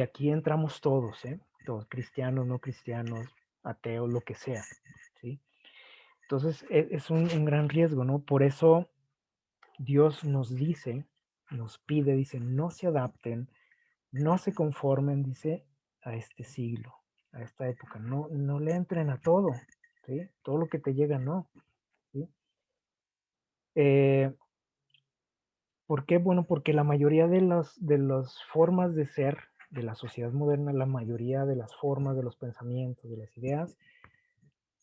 aquí entramos todos, ¿eh? Todos, cristianos, no cristianos, ateos, lo que sea, ¿sí? Entonces es un gran riesgo, ¿no? Por eso Dios nos dice, nos pide, dice, no se adapten, no se conformen, dice, a este siglo, a esta época, no le entren a todo, ¿sí? Todo lo que te llega, no, ¿sí? ¿Por qué? Bueno, porque la mayoría de las formas de ser de la sociedad moderna, la mayoría de las formas, de los pensamientos, de las ideas,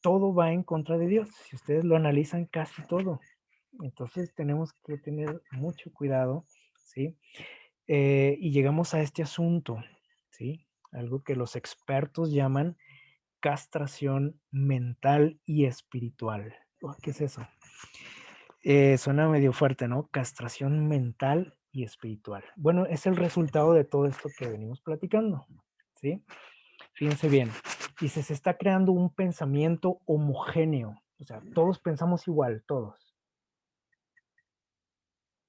todo va en contra de Dios. Si ustedes lo analizan, casi todo. Entonces tenemos que tener mucho cuidado, ¿sí? Y llegamos a este asunto, ¿sí? Algo que los expertos llaman castración mental y espiritual. ¿Qué es eso? Suena medio fuerte, ¿no? Castración mental y espiritual. Bueno, es el resultado de todo esto que venimos platicando, ¿sí? Fíjense bien, dice, se está creando un pensamiento homogéneo, o sea, todos pensamos igual, todos.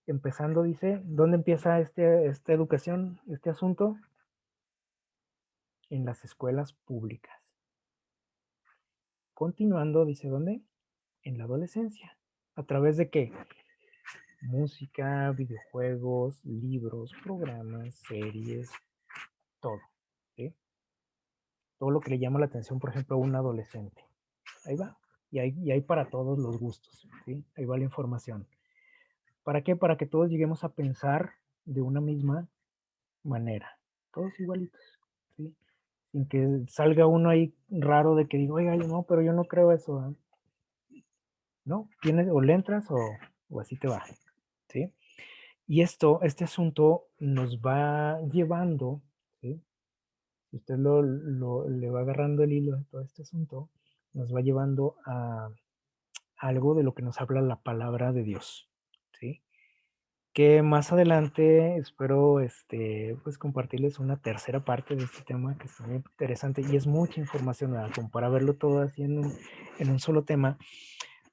Empezando, dice, ¿dónde empieza esta educación, este asunto? En las escuelas públicas. Continuando, dice, ¿dónde? En la adolescencia. ¿A través de qué? Música, videojuegos, libros, programas, series, todo, ¿sí? Todo lo que le llama la atención, por ejemplo, a un adolescente. Ahí va. Y hay para todos los gustos, ¿sí? Ahí va la información. ¿Para qué? Para que todos lleguemos a pensar de una misma manera. Todos igualitos, ¿sí? Sin que salga uno ahí raro de que digo, oiga, yo no, pero yo no creo eso, ¿eh? ¿No? Tienes, o le entras o así te va, ¿sí? Y este asunto nos va llevando, ¿sí? Si usted le va agarrando el hilo de todo este asunto, nos va llevando a algo de lo que nos habla la palabra de Dios, ¿sí? Que más adelante espero pues compartirles una tercera parte de este tema que está muy interesante y es mucha información, ¿verdad? Como para verlo todo así en un solo tema,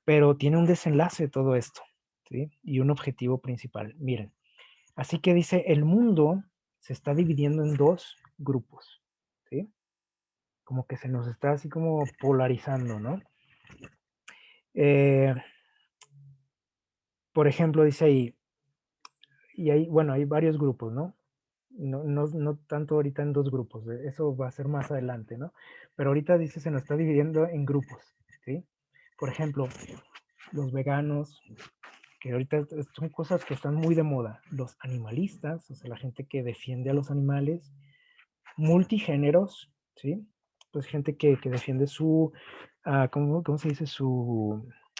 pero tiene un desenlace todo esto, ¿sí? Y un objetivo principal. Miren, así que dice, el mundo se está dividiendo en dos grupos, ¿sí? Como que se nos está así como polarizando, ¿no? Eh, por ejemplo, dice ahí, y hay, bueno, hay varios grupos, ¿no? No tanto ahorita en dos grupos, eso va a ser más adelante, ¿no? Pero ahorita dice se nos está dividiendo en grupos, ¿sí? Por ejemplo, los veganos, que ahorita son cosas que están muy de moda, los animalistas, o sea, la gente que defiende a los animales, multigéneros, ¿sí? Pues gente que defiende su, ¿cómo se dice? Se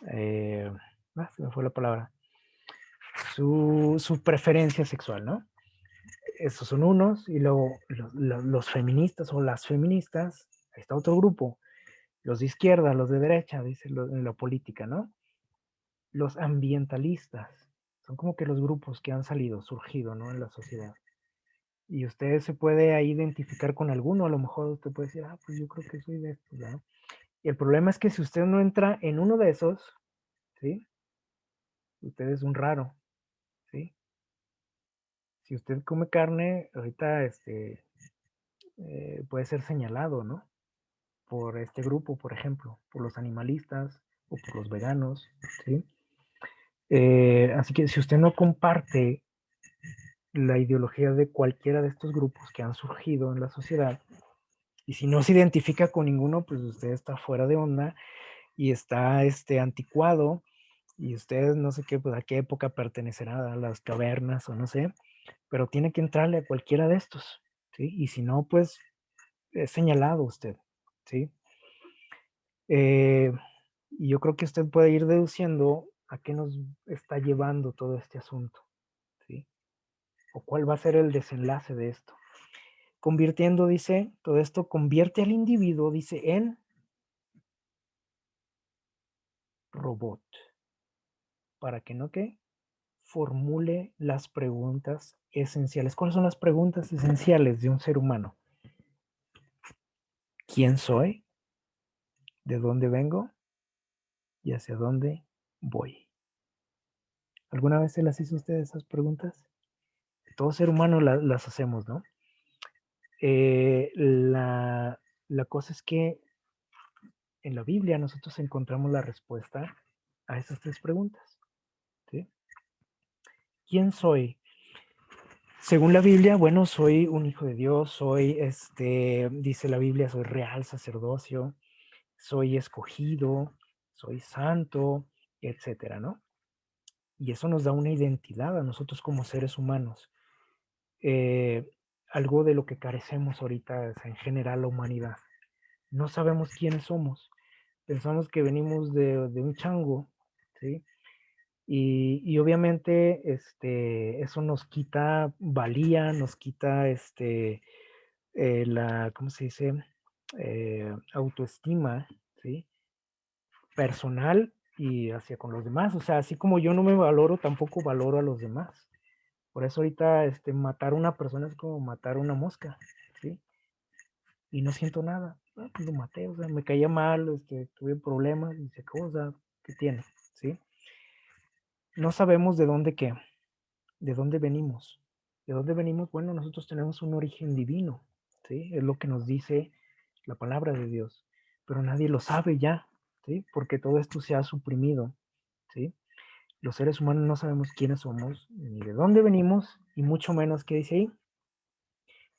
me fue la palabra, su preferencia sexual, ¿no? Esos son unos, y luego los feministas o las feministas, ahí está otro grupo, los de izquierda, los de derecha, dice en la política, ¿no? Los ambientalistas, son como que los grupos que han salido, surgido, ¿no? En la sociedad. Y usted se puede ahí identificar con alguno, a lo mejor usted puede decir, pues yo creo que soy de estos, ¿no? Y el problema es que si usted no entra en uno de esos, ¿sí? Usted es un raro, ¿sí? Si usted come carne, ahorita puede ser señalado, ¿no? Por este grupo, por ejemplo, por los animalistas o por los veganos, ¿sí? Así que si usted no comparte la ideología de cualquiera de estos grupos que han surgido en la sociedad, y si no se identifica con ninguno, pues usted está fuera de onda y está anticuado, y usted no sé qué, pues a qué época pertenecerá, a las cavernas o no sé, pero tiene que entrarle a cualquiera de estos, ¿sí? Y si no, pues es señalado usted, ¿sí? Y yo creo que usted puede ir deduciendo a qué nos está llevando todo este asunto, ¿sí? O cuál va a ser el desenlace de esto. Convirtiendo, dice, todo esto convierte al individuo, dice, en robot. ¿Para que no qué? Formule las preguntas esenciales. ¿Cuáles son las preguntas esenciales de un ser humano? ¿Quién soy? ¿De dónde vengo? ¿Y hacia dónde voy? ¿Alguna vez se las hizo usted esas preguntas? todo ser humano las hacemos, ¿no? La cosa es que en la Biblia nosotros encontramos la respuesta a esas 3 preguntas, ¿sí? ¿Quién soy? Según la Biblia, bueno, soy un hijo de Dios, soy, dice la Biblia, soy real sacerdocio, soy escogido, soy santo, etcétera, ¿no? Y eso nos da una identidad a nosotros como seres humanos. Algo de lo que carecemos ahorita es en general la humanidad. No sabemos quiénes somos. Pensamos que venimos de un chango, ¿sí? Y obviamente eso nos quita valía, nos quita ¿cómo se dice? Autoestima, ¿sí? Personal y hacia con los demás. O sea, así como yo no me valoro, tampoco valoro a los demás. Por eso ahorita matar a una persona es como matar a una mosca, ¿sí? Y no siento nada. Ah, pues lo maté, o sea, me caía mal, tuve problemas y se acabó, o sea, ¿qué tiene? ¿Sí? No sabemos de dónde qué, de dónde venimos. ¿De dónde venimos? Bueno, nosotros tenemos un origen divino, ¿sí? Es lo que nos dice la palabra de Dios, pero nadie lo sabe ya, ¿sí? Porque todo esto se ha suprimido, ¿sí? Los seres humanos no sabemos quiénes somos, ni de dónde venimos, y mucho menos, ¿qué dice ahí?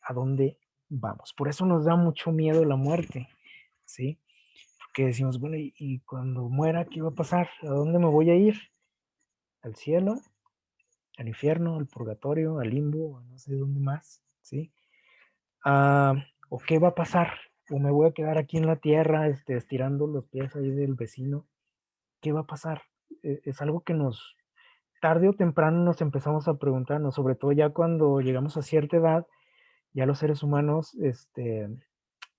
A dónde vamos. Por eso nos da mucho miedo la muerte, ¿sí? Porque decimos, bueno, y cuando muera, ¿qué va a pasar? ¿A dónde me voy a ir? ¿Al cielo? ¿Al infierno? ¿Al purgatorio? ¿Al limbo? No sé dónde más, ¿sí? ¿O qué va a pasar? ¿O me voy a quedar aquí en la tierra, estirando los pies ahí del vecino? ¿Qué va a pasar? Es algo que tarde o temprano nos empezamos a preguntarnos, sobre todo ya cuando llegamos a cierta edad, ya los seres humanos, a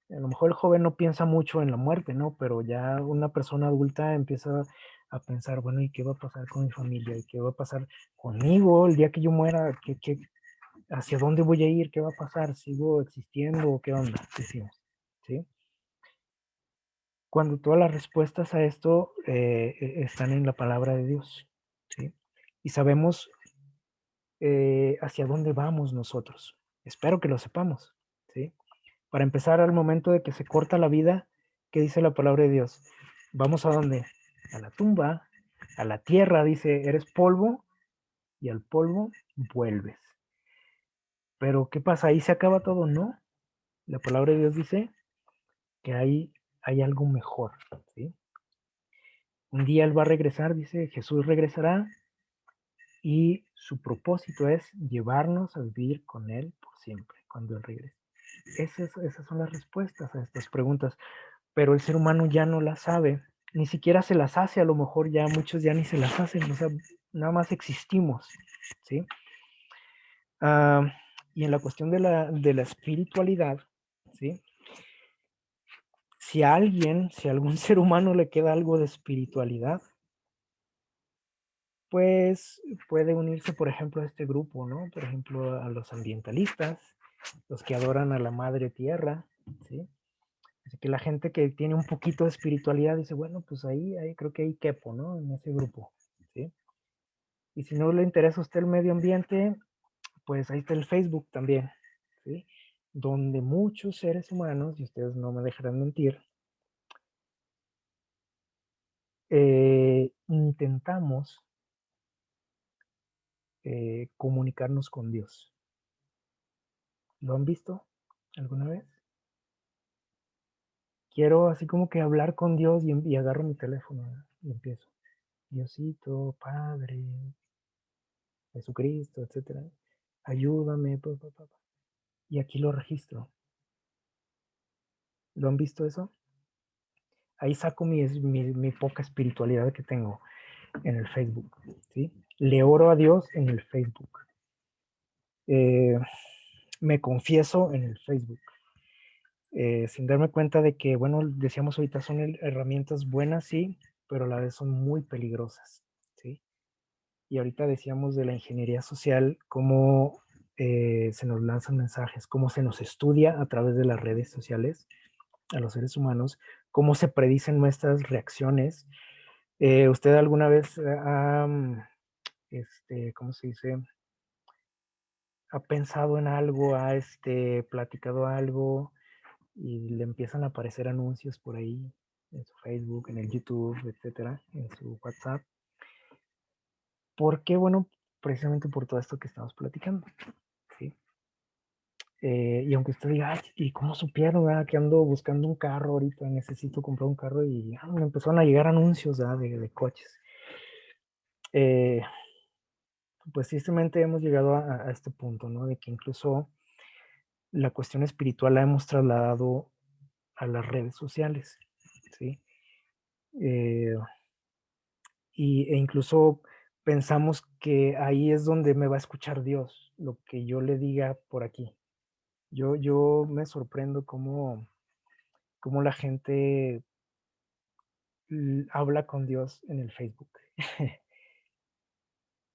lo mejor el joven no piensa mucho en la muerte, ¿no? Pero ya una persona adulta empieza a pensar, bueno, ¿y qué va a pasar con mi familia? ¿Y qué va a pasar conmigo el día que yo muera? ¿Hacia dónde voy a ir? ¿Qué va a pasar? ¿Sigo existiendo o qué onda? Decimos, ¿sí? Cuando todas las respuestas a esto están en la palabra de Dios, ¿sí? Y sabemos hacia dónde vamos nosotros. Espero que lo sepamos, ¿sí? Para empezar, al momento de que se corta la vida, ¿qué dice la palabra de Dios? ¿Vamos a dónde? A la tumba, a la tierra, dice, eres polvo y al polvo vuelves. Pero ¿qué pasa? ¿Ahí se acaba todo? No. La palabra de Dios dice que hay algo mejor, ¿sí? Un día Él va a regresar, dice, Jesús regresará y su propósito es llevarnos a vivir con Él por siempre, cuando Él regrese. Esas son las respuestas a estas preguntas, pero el ser humano ya no las sabe, ni siquiera se las hace, a lo mejor ya muchos ya ni se las hacen, o sea, nada más existimos, ¿sí? Y en la cuestión de la espiritualidad, ¿sí? Si a algún ser humano le queda algo de espiritualidad, pues puede unirse, por ejemplo, a este grupo, ¿no? Por ejemplo, a los ambientalistas, los que adoran a la madre tierra, ¿sí? Así que la gente que tiene un poquito de espiritualidad dice, bueno, pues ahí creo que ahí quepo, ¿no? En ese grupo, ¿sí? Y si no le interesa a usted el medio ambiente, pues ahí está el Facebook también, ¿sí? Donde muchos seres humanos, y ustedes no me dejarán mentir, intentamos comunicarnos con Dios. ¿Lo han visto alguna vez? Quiero así como que hablar con Dios y agarro mi teléfono, ¿no? Y empiezo. Diosito, Padre, Jesucristo, etcétera. Ayúdame, y aquí lo registro. ¿Lo han visto eso? Ahí saco mi poca espiritualidad que tengo en el Facebook, ¿sí? Le oro a Dios en el Facebook. Me confieso en el Facebook. Sin darme cuenta de que, bueno, decíamos ahorita, son herramientas buenas, sí, pero a la vez son muy peligrosas, ¿sí? Y ahorita decíamos de la ingeniería social, cómo se nos lanzan mensajes, cómo se nos estudia a través de las redes sociales a los seres humanos, cómo se predicen nuestras reacciones. ¿Usted alguna vez ¿cómo se dice? ha pensado en algo, ha platicado algo y le empiezan a aparecer anuncios por ahí en su Facebook, en el YouTube, etcétera, en su WhatsApp. ¿Por qué? Bueno, precisamente por todo esto que estamos platicando, ¿sí? Y aunque usted diga, "Ay, ¿y cómo supieron, verdad, que ando buscando un carro ahorita? Necesito comprar un carro", y me empezaron a llegar anuncios, ¿verdad?, de coches. Eh, pues tristemente hemos llegado a este punto, ¿no? De que incluso la cuestión espiritual la hemos trasladado a las redes sociales, ¿sí? Eh, e incluso pensamos que ahí es donde me va a escuchar Dios, lo que yo le diga por aquí. Yo me sorprendo cómo la gente habla con Dios en el Facebook,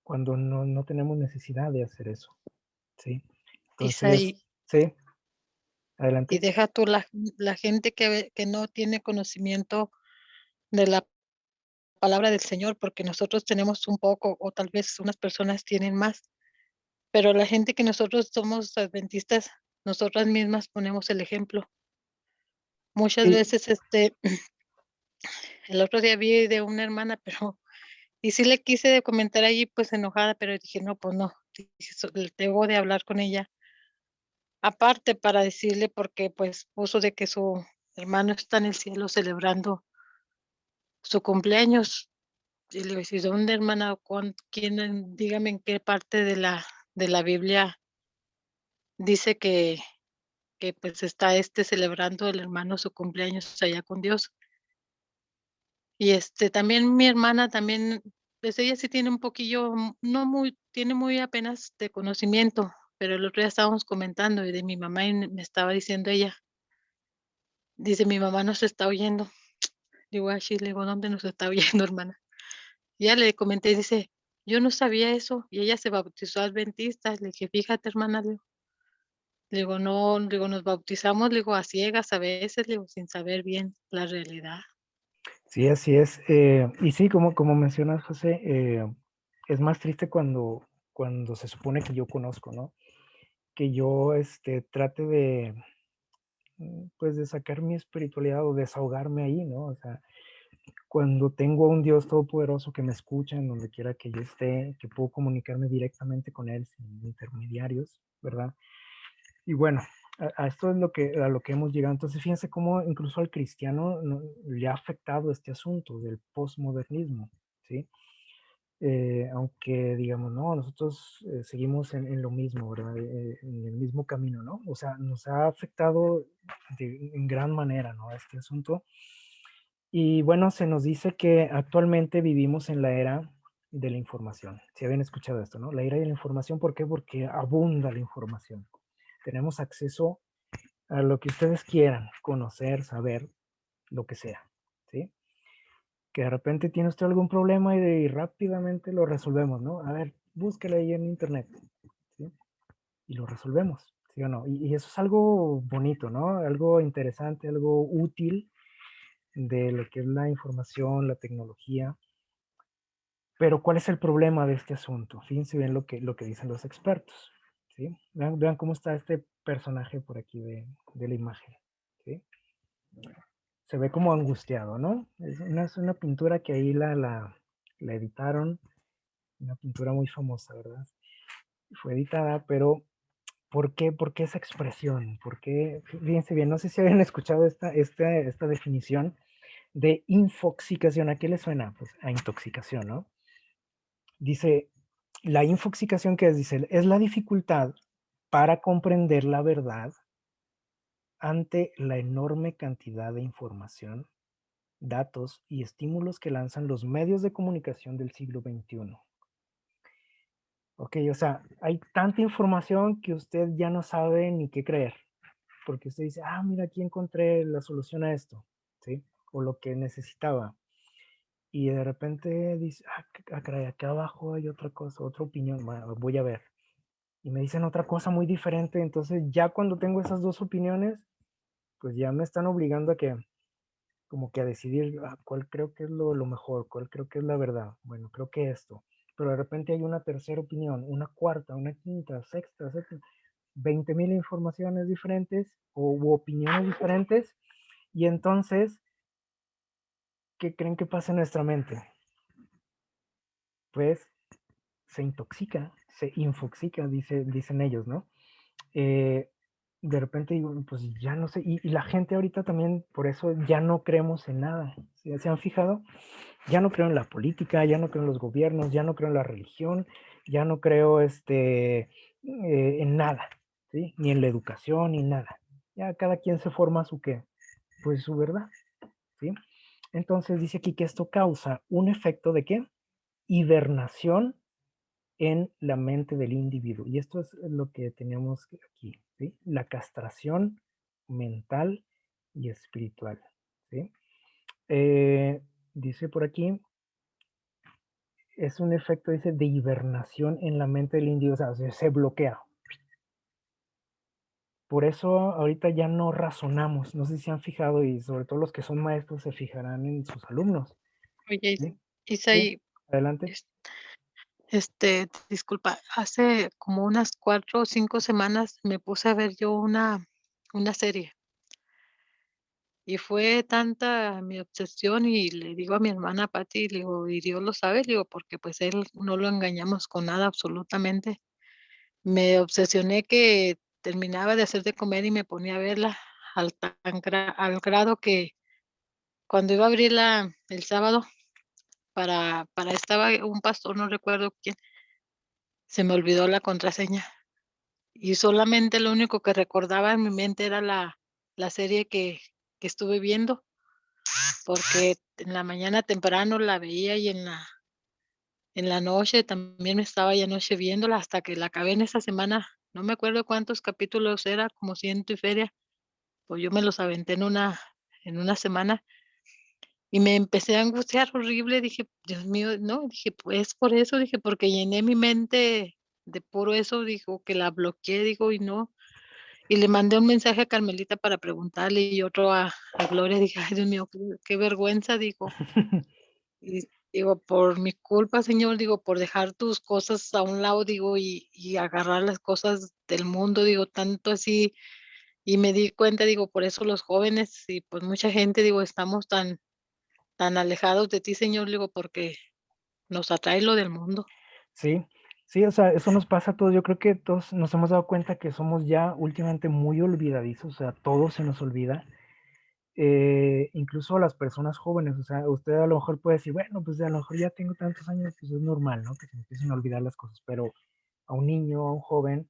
cuando no tenemos necesidad de hacer eso, ¿sí? Entonces, Isaí, sí, y adelante. deja tú la gente que no tiene conocimiento de la palabra del Señor, porque nosotros tenemos un poco, o tal vez unas personas tienen más, pero la gente que nosotros somos adventistas, nosotras mismas ponemos el ejemplo. Muchas Sí, veces, el otro día vi de una hermana, pero y sí le quise comentar allí, pues, enojada, pero dije: "No, pues no", dije: Debo de hablar con ella". Aparte, para decirle, porque, pues, puso de que su hermano está en el cielo celebrando su cumpleaños. Y le iba a decir: "¿Dónde, hermana? ¿Quién? Dígame en qué parte de la Biblia dice que, pues, está, celebrando el hermano su cumpleaños allá con Dios". Y, también mi hermana también, pues, ella sí tiene un poquillo, no muy tiene muy apenas de conocimiento, pero el otro día estábamos comentando y de mi mamá, y me estaba diciendo ella, dice: "Mi mamá nos está oyendo". Digo: "Ah, sí", le digo: "¿Dónde nos está oyendo, hermana?". Ya le comenté, dice: "Yo no sabía eso", y ella se bautizó adventista. Le dije: "Fíjate, hermana", le digo: "No", le digo: "Nos bautizamos", le digo, "a ciegas a veces", le digo, sin saber bien la realidad". sí, así es. Y sí, como mencionas, José, es más triste cuando se supone que yo conozco, ¿no? Que yo trate de, pues, de sacar mi espiritualidad o desahogarme ahí, ¿no? O sea, cuando tengo a un Dios todopoderoso que me escucha en donde quiera que yo esté, que puedo comunicarme directamente con Él sin intermediarios, ¿verdad? Y bueno, a esto es a lo que hemos llegado. Entonces, fíjense cómo incluso al cristiano le ha afectado este asunto del posmodernismo, ¿sí? Aunque digamos, no, nosotros seguimos en lo mismo, ¿verdad? En el mismo camino, ¿no? O sea, nos ha afectado en gran manera, ¿no? Este asunto. Y bueno, se nos dice que actualmente vivimos en la era de la información. Si habían escuchado esto, ¿no? La era de la información, ¿por qué? Porque abunda la información. Tenemos acceso a lo que ustedes quieran, conocer, saber, lo que sea, ¿sí? Que de repente tiene usted algún problema y rápidamente lo resolvemos, ¿no? A ver, búsquelo ahí en internet, ¿sí? Y lo resolvemos, ¿sí o no? Y eso es algo bonito, ¿no? Algo interesante, algo útil de lo que es la información, la tecnología. Pero ¿cuál es el problema de este asunto? Fíjense bien lo que dicen los expertos, ¿sí? Vean cómo está este personaje por aquí de la imagen, ¿sí? Se ve como angustiado, ¿no? Es una pintura que ahí la editaron, una pintura muy famosa, ¿verdad? Fue editada, pero ¿por qué esa expresión? ¿Por qué? Fíjense bien, no sé si habían escuchado esta definición de infoxicación. ¿A qué le suena? Pues a intoxicación, ¿no? Dice, la infoxicación, que es, dice, es la dificultad para comprender la verdad ante la enorme cantidad de información, datos y estímulos que lanzan los medios de comunicación del siglo XXI. Ok, o sea, hay tanta información que usted ya no sabe ni qué creer, porque usted dice, mira, aquí encontré la solución a esto, ¿sí? O lo que necesitaba. Y de repente dice, caray, acá abajo hay otra cosa, otra opinión, bueno, voy a ver. Y me dicen otra cosa muy diferente, entonces ya cuando tengo esas dos opiniones, pues ya me están obligando a que, como que a decidir cuál creo que es lo mejor, cuál creo que es la verdad. Bueno, creo que esto. pero de repente hay una tercera opinión, una cuarta, una quinta, sexta, séptima, 20,000 informaciones diferentes u opiniones diferentes, y entonces, ¿qué creen que pasa en nuestra mente? Pues se intoxica, se infoxica, dicen ellos, ¿no? Eh, de repente digo, pues ya no sé, y la gente ahorita también, por eso ya no creemos en nada. ¿Se han fijado? Ya no creo en la política, ya no creo en los gobiernos, ya no creo en la religión, ya no creo en nada, ¿sí? Ni en la educación, ni nada. Ya cada quien se forma su qué, pues su verdad, ¿sí? Entonces dice aquí que esto causa un efecto de qué? Hibernación en la mente del individuo. Y esto es lo que tenemos aquí, ¿sí? La castración mental y espiritual, ¿sí? Dice por aquí, es un efecto, dice, de hibernación en la mente del individuo, o sea, se bloquea. Por eso ahorita ya no razonamos, no sé si se han fijado, y sobre todo los que son maestros se fijarán en sus alumnos. Oye, ¿Sí? Sí, Isaí, adelante. disculpa, hace como unas 4 o 5 semanas me puse a ver yo una serie y fue tanta mi obsesión y le digo a mi hermana Pati, le digo, y Dios lo sabe, le digo, porque pues él no lo engañamos con nada absolutamente. Me obsesioné que terminaba de hacer de comer y me ponía a verla al grado que cuando iba a abrirla el sábado estaba un pastor, no recuerdo quién, se me olvidó la contraseña. Y solamente lo único que recordaba en mi mente era la serie que estuve viendo, porque en la mañana temprano la veía y en la noche también estaba ya noche viéndola hasta que la acabé en esa semana. No me acuerdo cuántos capítulos era, como ciento y feria, pues yo me los aventé en una semana y me empecé a angustiar horrible. Dije: "Dios mío", no, dije: "Pues por eso", dije, porque llené mi mente de puro eso, dijo, que la bloqueé, digo, y no. Y le mandé un mensaje a Carmelita para preguntarle y otro a Gloria. Dije: "Ay, Dios mío, qué vergüenza", digo. Y digo: "Por mi culpa, Señor", digo, "por dejar tus cosas a un lado", digo, y agarrar las cosas del mundo", digo, tanto así. Y me di cuenta, digo, por eso los jóvenes y, pues, mucha gente, digo, estamos tan alejados de ti, Señor, digo, porque nos atrae lo del mundo. Sí, sí, o sea, eso nos pasa a todos. Yo creo que todos nos hemos dado cuenta que somos ya últimamente muy olvidadizos, o sea, todo se nos olvida. Incluso las personas jóvenes, o sea, usted a lo mejor puede decir, bueno, pues a lo mejor ya tengo tantos años, pues es normal, ¿no? Que se empiecen a olvidar las cosas, pero a un niño, a un joven,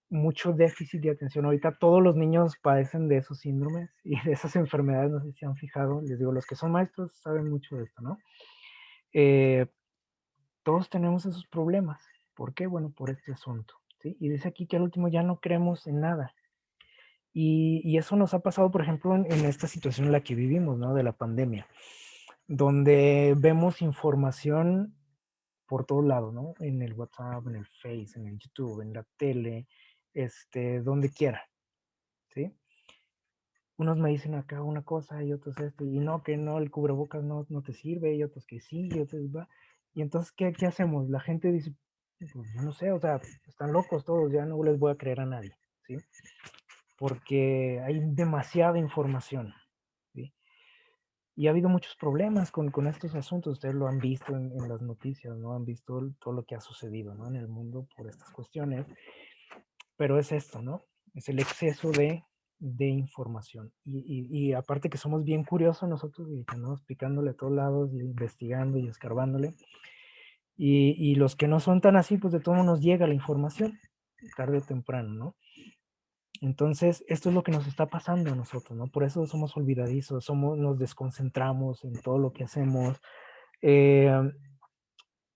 mucho déficit de atención. Ahorita todos los niños padecen de esos síndromes y de esas enfermedades, no sé si se han fijado, les digo, los que son maestros saben mucho de esto, ¿no? Eh, todos tenemos esos problemas. ¿Por qué? Bueno, por este asunto, ¿sí? Y dice aquí que al último ya no creemos en nada. Y eso nos ha pasado, por ejemplo, en esta situación en la que vivimos, ¿no? De la pandemia, donde vemos información por todos lados, ¿no? En el WhatsApp, en el Face, en el YouTube, en la tele, donde quiera, ¿sí? Unos me dicen acá una cosa y otros esto, y no, que no, el cubrebocas no te sirve, y otros que sí, y otros va. Y entonces, ¿qué hacemos? La gente dice, pues yo no sé, o sea, están locos todos, ya no les voy a creer a nadie, ¿sí? Porque hay demasiada información, ¿sí? Y ha habido muchos problemas con estos asuntos, ustedes lo han visto en las noticias, ¿no? Han visto todo lo que ha sucedido, ¿no? En el mundo por estas cuestiones, pero es esto, ¿no? Es el exceso de información. Y aparte que somos bien curiosos nosotros y que andamos picándole a todos lados y investigando y escarbándole. Y los que no son tan así, pues de todo nos llega la información, tarde o temprano, ¿no? Entonces, esto es lo que nos está pasando a nosotros, ¿no? Por eso somos olvidadizos, nos desconcentramos en todo lo que hacemos. Eh,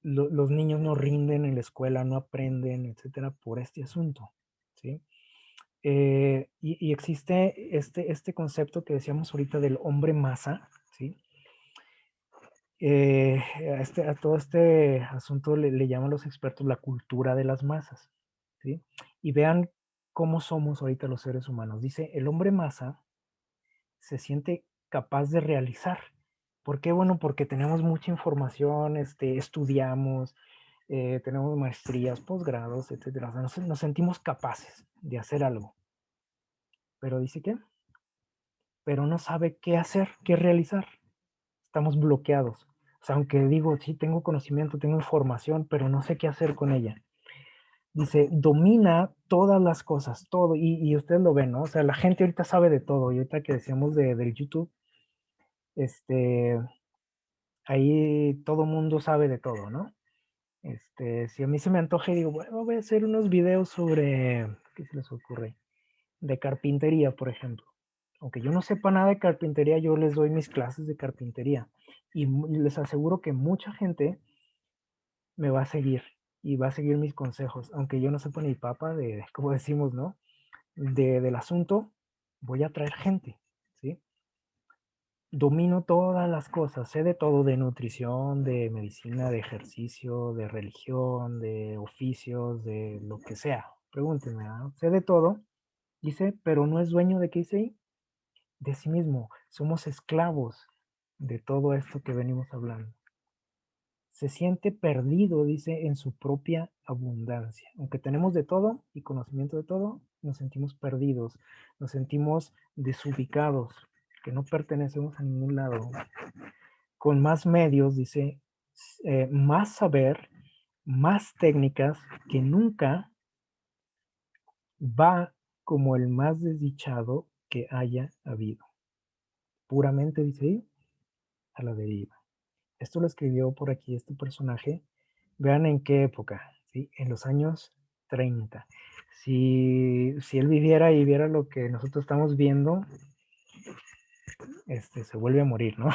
los niños no rinden en la escuela, no aprenden, etcétera, por este asunto, ¿sí? Y existe este concepto que decíamos ahorita del hombre masa, ¿sí? A todo este asunto le llaman los expertos la cultura de las masas, ¿sí? Y vean cómo somos ahorita los seres humanos. Dice, el hombre masa se siente capaz de realizar, ¿Por qué? Bueno, porque tenemos mucha información, estudiamos, tenemos maestrías, posgrados, etcétera. O sea, nos sentimos capaces de hacer algo. Pero dice que, pero no sabe qué hacer, qué realizar. Estamos bloqueados. O sea, aunque digo, sí, tengo conocimiento, tengo información, pero no sé qué hacer con ella. Dice, domina todas las cosas, todo, y ustedes lo ven, ¿no? O sea, la gente ahorita sabe de todo, y ahorita que decíamos del YouTube, ahí todo mundo sabe de todo, ¿no? Si a mí se me antoja y digo, bueno, voy a hacer unos videos sobre, ¿qué se les ocurre? De carpintería, por ejemplo. Aunque yo no sepa nada de carpintería, yo les doy mis clases de carpintería. Y les aseguro que mucha gente me va a seguir y va a seguir mis consejos. Aunque yo no sepa ni papa de, como decimos, ¿no? Del asunto, voy a traer gente, ¿sí? Domino todas las cosas, sé de todo, de nutrición, de medicina, de ejercicio, de religión, de oficios, de lo que sea. Pregúntenme, ¿no? Sé de todo, dice, pero no es dueño de qué dice ahí, de sí mismo. Somos esclavos de todo esto que venimos hablando. Se siente perdido, dice, en su propia abundancia. Aunque tenemos de todo y conocimiento de todo, nos sentimos perdidos, nos sentimos desubicados, que no pertenecemos a ningún lado. Con más medios, dice, más saber, más técnicas, que nunca va como el más desdichado que haya habido. Puramente, dice ahí, a la deriva. Esto lo escribió por aquí este personaje. Vean en qué época, ¿sí? En los años 30. Si él viviera y viera lo que nosotros estamos viendo, se vuelve a morir, ¿no?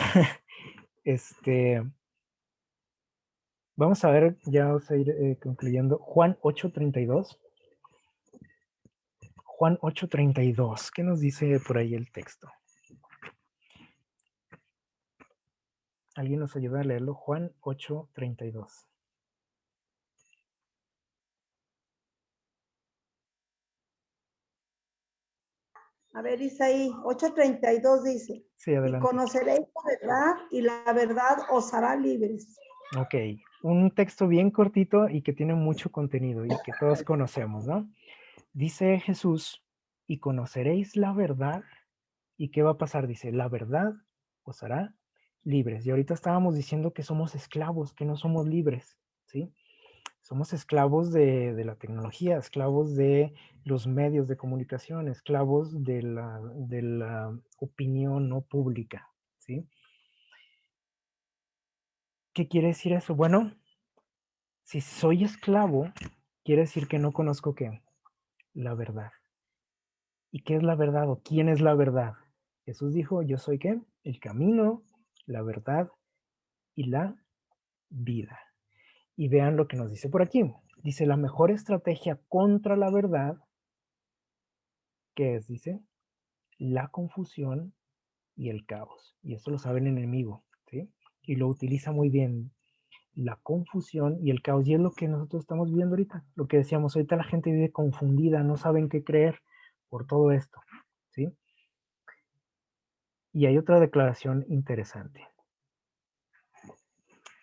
Vamos a ver, ya vamos a ir concluyendo. Juan 8:32. Juan 8:32. ¿Qué nos dice por ahí el texto? ¿Alguien nos ayuda a leerlo? Juan 8:32. A ver, Isaí, 8:32 dice, Sí, y adelante. conoceréis la verdad y la verdad os hará libres. Ok, un texto bien cortito y que tiene mucho contenido y que todos conocemos, ¿no? Dice Jesús, y conoceréis la verdad. ¿Y qué va a pasar? Dice, la verdad os hará libres. Y ahorita estábamos diciendo que somos esclavos, que no somos libres, ¿sí? Somos esclavos de la tecnología, esclavos de los medios de comunicación, esclavos de la opinión no pública, ¿sí? ¿Qué quiere decir eso? Bueno, si soy esclavo, quiere decir que no conozco qué, la verdad. ¿Y qué es la verdad o quién es la verdad? Jesús dijo, yo soy qué? El camino, la verdad y la vida. Y vean lo que nos dice por aquí. Dice, la mejor estrategia contra la verdad, ¿qué es? Dice, la confusión y el caos. Y esto lo sabe el enemigo, ¿sí? Y lo utiliza muy bien, la confusión y el caos. Y es lo que nosotros estamos viviendo ahorita. Lo que decíamos, ahorita la gente vive confundida, no saben qué creer por todo esto, ¿sí? Y hay otra declaración interesante.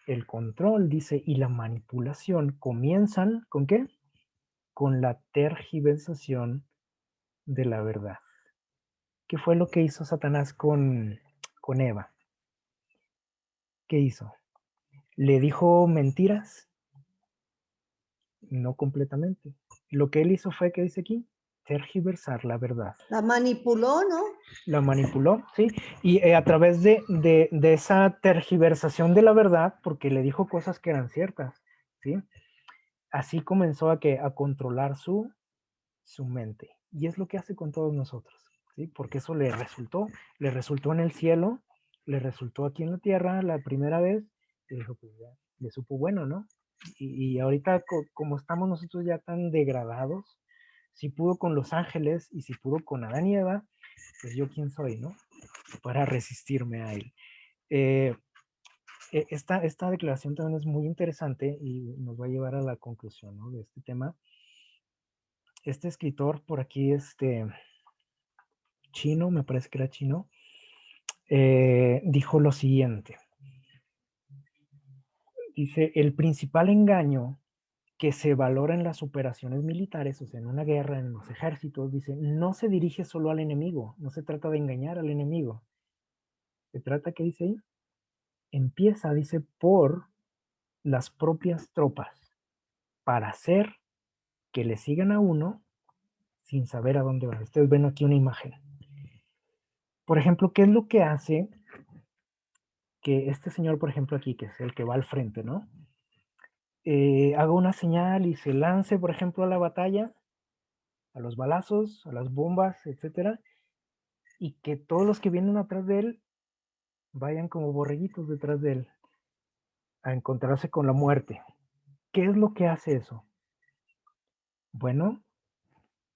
El control, dice, y la manipulación comienzan ¿con qué? Con la tergiversación de la verdad. ¿Qué fue lo que hizo Satanás con Eva? ¿Qué hizo? ¿Le dijo mentiras? No completamente. Lo que él hizo fue, ¿qué dice aquí? Tergiversar la verdad. La manipuló, ¿no? La manipuló, ¿sí? Y a través de esa tergiversación de la verdad, porque le dijo cosas que eran ciertas, ¿sí? Así comenzó a controlar su mente. Y es lo que hace con todos nosotros, ¿sí? Porque eso le resultó en el cielo, le resultó aquí en la tierra la primera vez, y dijo, pues ya, le supo bueno, ¿no? Y ahorita, como estamos nosotros ya tan degradados, si pudo con los ángeles y si pudo con Adán y Eva, pues yo quién soy, ¿no? Para resistirme a él. Esta declaración también es muy interesante y nos va a llevar a la conclusión, ¿no? De este tema. Este escritor por aquí, chino, me parece que era chino, dijo lo siguiente. Dice, el principal engaño que se valora en las operaciones militares, o sea, en una guerra, en los ejércitos, dice, no se dirige solo al enemigo, no se trata de engañar al enemigo. Se trata, ¿qué dice ahí? Empieza, dice, por las propias tropas, para hacer que le sigan a uno sin saber a dónde va. Ustedes ven aquí una imagen. Por ejemplo, ¿qué es lo que hace que este señor, por ejemplo, aquí, que es el que va al frente, ¿no? Haga una señal y se lance, por ejemplo, a la batalla, a los balazos, a las bombas, etcétera, y que todos los que vienen atrás de él vayan como borreguitos detrás de él a encontrarse con la muerte. ¿Qué es lo que hace eso? Bueno,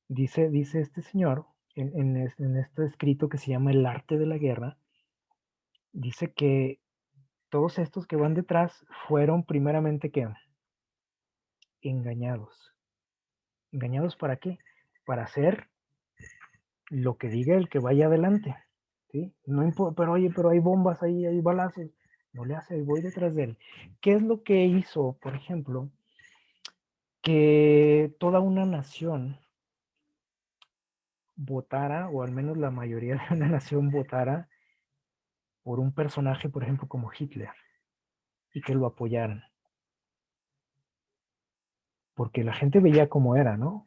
dice este señor en este escrito que se llama El arte de la guerra, dice que todos estos que van detrás fueron primeramente ¿qué? Engañados. ¿Engañados para qué? Para hacer lo que diga el que vaya adelante. ¿Sí? No importa, pero oye, pero hay bombas ahí, hay balazos. No le hace, voy detrás de él. ¿Qué es lo que hizo, por ejemplo, que toda una nación votara, o al menos la mayoría de una nación votara por un personaje, por ejemplo, como Hitler, y que lo apoyaran? Porque la gente veía cómo era, ¿no?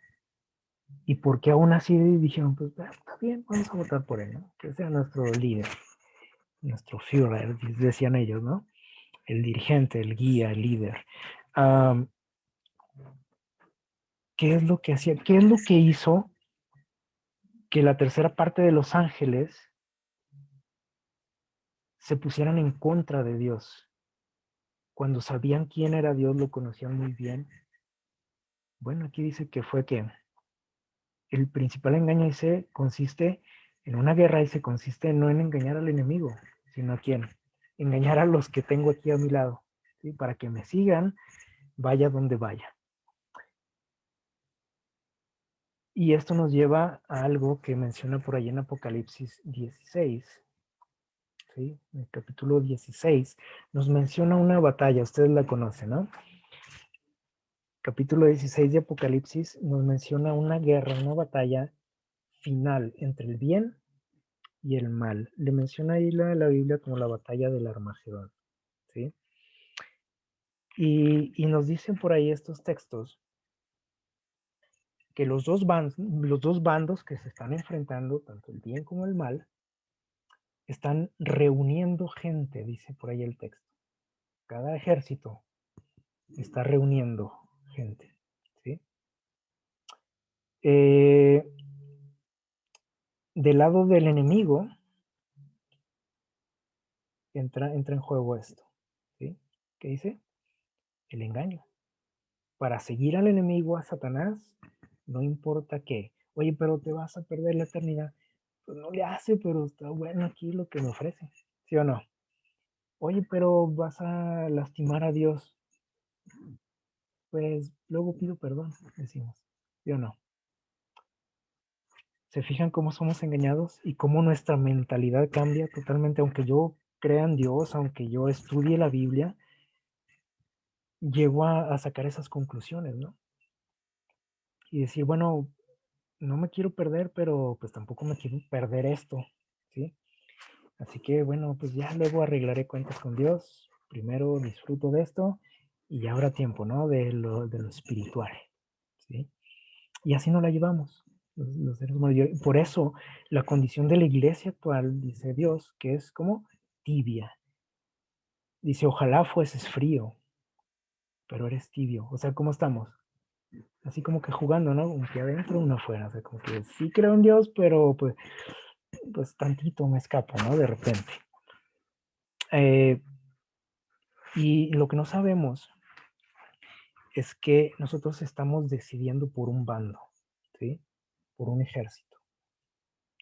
Y porque aún así dijeron, pues está bien, vamos a votar por él, ¿no? Que sea nuestro líder, nuestro Führer, decían ellos, ¿no? El dirigente, el guía, el líder. ¿Qué es lo que hacía? ¿Qué es lo que hizo que la tercera parte de los ángeles se pusieran en contra de Dios? Cuando sabían quién era Dios, lo conocían muy bien. Bueno, aquí dice que fue que el principal engaño dice consiste en una guerra, y se consiste no en engañar al enemigo, sino a quién, engañar a los que tengo aquí a mi lado, ¿sí? Para que me sigan, vaya donde vaya. Y esto nos lleva a algo que menciona por ahí en Apocalipsis 16, ¿sí? En el capítulo 16 nos menciona una batalla, ustedes la conocen, ¿no? Capítulo 16 de Apocalipsis nos menciona una guerra, una batalla final entre el bien y el mal. Le menciona ahí la Biblia como la batalla del Armagedón, ¿sí? Y nos dicen por ahí estos textos que los dos bandos que se están enfrentando, tanto el bien como el mal, están reuniendo gente, dice por ahí el texto. Cada ejército está reuniendo gente, ¿sí? Del lado del enemigo entra en juego esto, ¿sí? ¿Qué dice? El engaño. Para seguir al enemigo, a Satanás, no importa qué. Oye, pero te vas a perder la eternidad. Pues no le hace, pero está bueno aquí lo que me ofrece, ¿sí o no? Oye, pero vas a lastimar a Dios. Pues luego pido perdón, decimos, ¿sí o no? ¿Se fijan cómo somos engañados y cómo nuestra mentalidad cambia totalmente? Aunque yo crea en Dios, aunque yo estudie la Biblia, llego a sacar esas conclusiones, ¿no? Y decir, bueno, no me quiero perder, pero pues tampoco me quiero perder esto, ¿sí? Así que bueno, pues ya luego arreglaré cuentas con Dios. Primero disfruto de esto y ya habrá tiempo, ¿no? De lo espiritual, ¿sí? Y así nos la llevamos los seres humanos. Por eso la condición de la iglesia actual, dice Dios, que es como tibia. Dice, ojalá fueses frío, pero eres tibio. O sea, ¿cómo estamos? Así como que jugando, ¿no? Un pie adentro, uno afuera. O sea, como que sí creo en Dios, pero pues tantito me escapo, ¿no? De repente. Y lo que no sabemos es que nosotros estamos decidiendo por un bando, ¿sí? Por un ejército.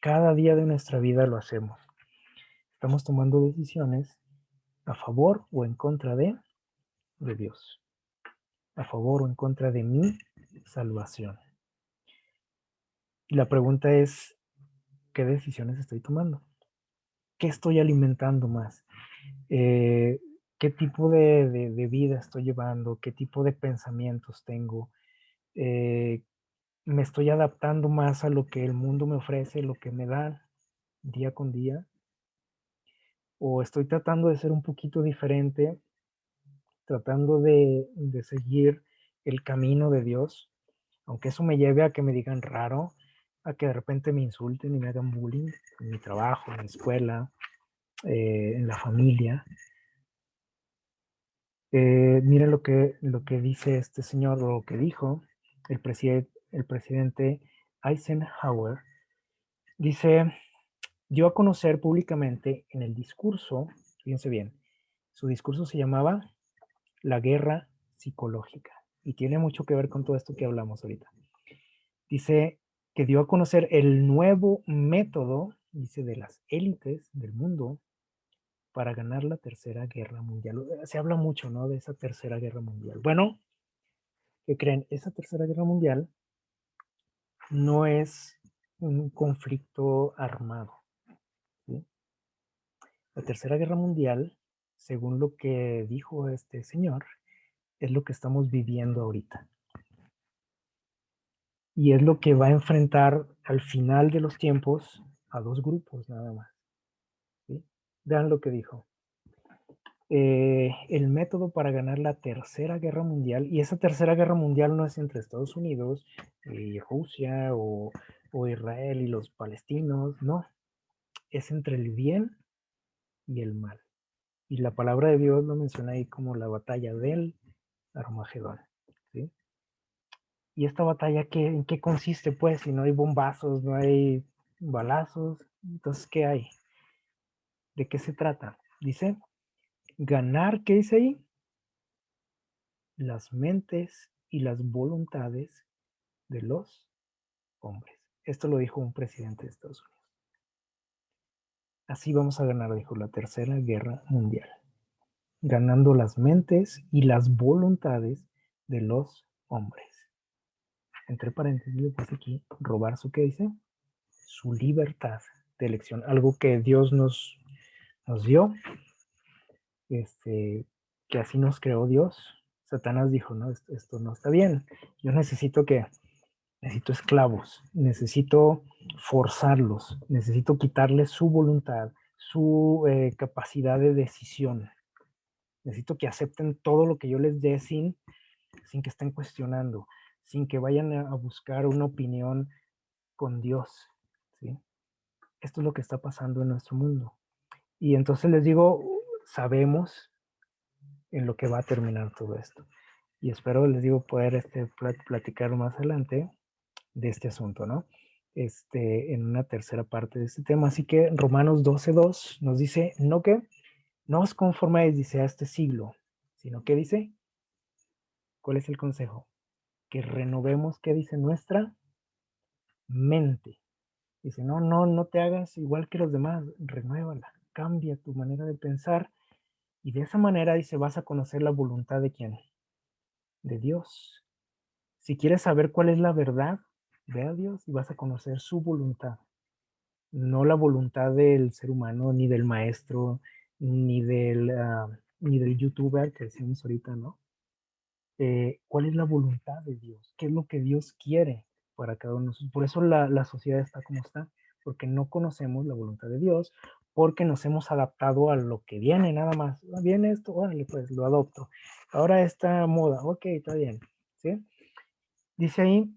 Cada día de nuestra vida lo hacemos. Estamos tomando decisiones a favor o en contra de Dios, a favor o en contra de mi salvación. Y la pregunta es, ¿qué decisiones estoy tomando? ¿Qué estoy alimentando más? ¿Qué tipo de vida estoy llevando? ¿Qué tipo de pensamientos tengo? ¿Me estoy adaptando más a lo que el mundo me ofrece, lo que me da día con día? ¿O estoy tratando de ser un poquito diferente, tratando de seguir el camino de Dios? Aunque eso me lleve a que me digan raro, a que de repente me insulten y me hagan bullying en mi trabajo, en la escuela, en la familia. Miren lo que dice este señor, o lo que dijo el presidente Eisenhower. Dice, dio a conocer públicamente en el discurso, fíjense bien, su discurso se llamaba La guerra psicológica y tiene mucho que ver con todo esto que hablamos ahorita. Dice que dio a conocer el nuevo método, dice, de las élites del mundo para ganar la Tercera Guerra Mundial. Se habla mucho, ¿no? De esa Tercera Guerra Mundial. Bueno, ¿qué creen? Esa Tercera Guerra Mundial no es un conflicto armado, ¿sí? La Tercera Guerra Mundial, según lo que dijo este señor, es lo que estamos viviendo ahorita. Y es lo que va a enfrentar al final de los tiempos a dos grupos nada más, ¿sí? Vean lo que dijo. El método para ganar la Tercera Guerra Mundial, y esa Tercera Guerra Mundial no es entre Estados Unidos y Rusia o Israel y los palestinos, no, es entre el bien y el mal. Y la palabra de Dios lo menciona ahí como la batalla del Armagedón, ¿sí? Y esta batalla, ¿en qué consiste? Pues, si no hay bombazos, no hay balazos, entonces, ¿qué hay? ¿De qué se trata? Dice, ganar, ¿qué dice ahí? Las mentes y las voluntades de los hombres. Esto lo dijo un presidente de Estados Unidos. Así vamos a ganar, dijo, la Tercera Guerra Mundial. Ganando las mentes y las voluntades de los hombres. Entre paréntesis, le puse aquí, robar su, ¿qué dice? Su libertad de elección. Algo que Dios nos dio, que así nos creó Dios. Satanás dijo, no, esto no está bien. Yo necesito esclavos, necesito forzarlos, necesito quitarles su voluntad, su capacidad de decisión. Necesito que acepten todo lo que yo les dé sin que estén cuestionando, sin que vayan a buscar una opinión con Dios, ¿sí? Esto es lo que está pasando en nuestro mundo. Y entonces les digo, sabemos en lo que va a terminar todo esto. Y espero, les digo, poder platicar más adelante de este asunto, ¿no? En una tercera parte de este tema. Así que Romanos 12:2 nos dice, no os conforméis, dice, a este siglo, sino que dice, ¿cuál es el consejo? Que renovemos, ¿qué dice? Nuestra mente. Dice, no te hagas igual que los demás, renuévala, cambia tu manera de pensar y de esa manera, dice, vas a conocer la voluntad de quién, de Dios. Si quieres saber cuál es la verdad, ve a Dios y vas a conocer su voluntad. No la voluntad del ser humano, ni del maestro, ni del youtuber que decimos ahorita, ¿no? ¿Cuál es la voluntad de Dios? ¿Qué es lo que Dios quiere para cada uno de nosotros? Por eso la sociedad está como está, porque no conocemos la voluntad de Dios, porque nos hemos adaptado a lo que viene nada más. Viene esto, órale, pues lo adopto. Ahora esta moda, ok, está bien, ¿sí? Dice ahí,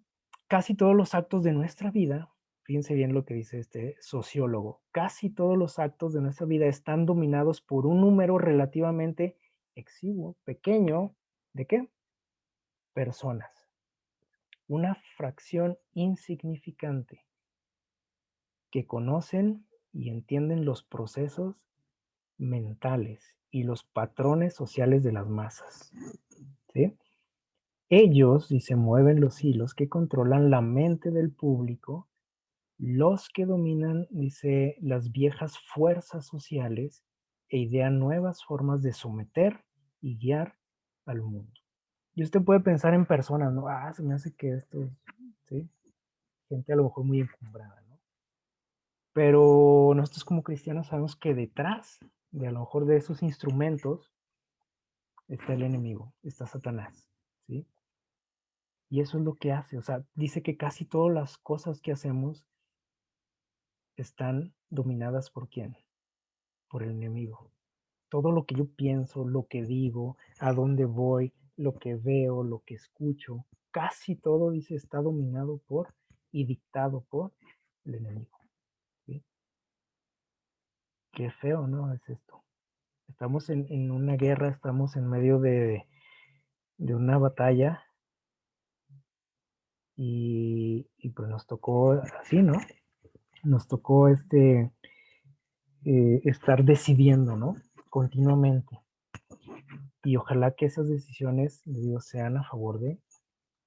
casi todos los actos de nuestra vida, fíjense bien lo que dice este sociólogo, casi todos los actos de nuestra vida están dominados por un número relativamente exiguo, pequeño, ¿de qué? Personas. Una fracción insignificante que conocen y entienden los procesos mentales y los patrones sociales de las masas, ¿sí? Ellos, dice, mueven los hilos que controlan la mente del público, los que dominan, dice, las viejas fuerzas sociales e idean nuevas formas de someter y guiar al mundo. Y usted puede pensar en personas, ¿no? Se me hace que esto, ¿sí? Gente a lo mejor muy encumbrada, ¿no? Pero nosotros como cristianos sabemos que detrás de a lo mejor de esos instrumentos está el enemigo, está Satanás, ¿sí? Y eso es lo que hace, o sea, dice que casi todas las cosas que hacemos están dominadas ¿por quién? Por el enemigo. Todo lo que yo pienso, lo que digo, a dónde voy, lo que veo, lo que escucho, casi todo, dice, está dominado por y dictado por el enemigo, ¿sí? Qué feo, ¿no? Es esto. Estamos en una guerra, estamos en medio de una batalla y pues nos tocó así, ¿no? Nos tocó estar decidiendo, ¿no? Continuamente. Y ojalá que esas decisiones de Dios sean a favor de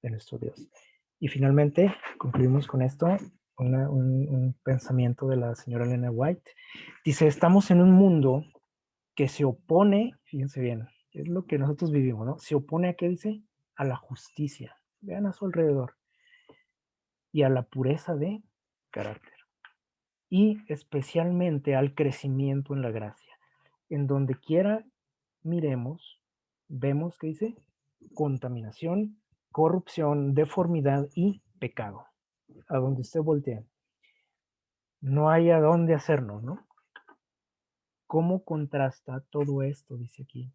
nuestro Dios. Y finalmente, concluimos con esto, un pensamiento de la señora Elena White. Dice, estamos en un mundo que se opone, fíjense bien, es lo que nosotros vivimos, ¿no? Se opone a qué dice? A la justicia. Vean a su alrededor. Y a la pureza de carácter. Y especialmente al crecimiento en la gracia. En donde quiera miremos, vemos que dice contaminación, corrupción, deformidad y pecado. A donde usted voltea. No hay a dónde hacernos, ¿no? ¿Cómo contrasta todo esto, dice aquí,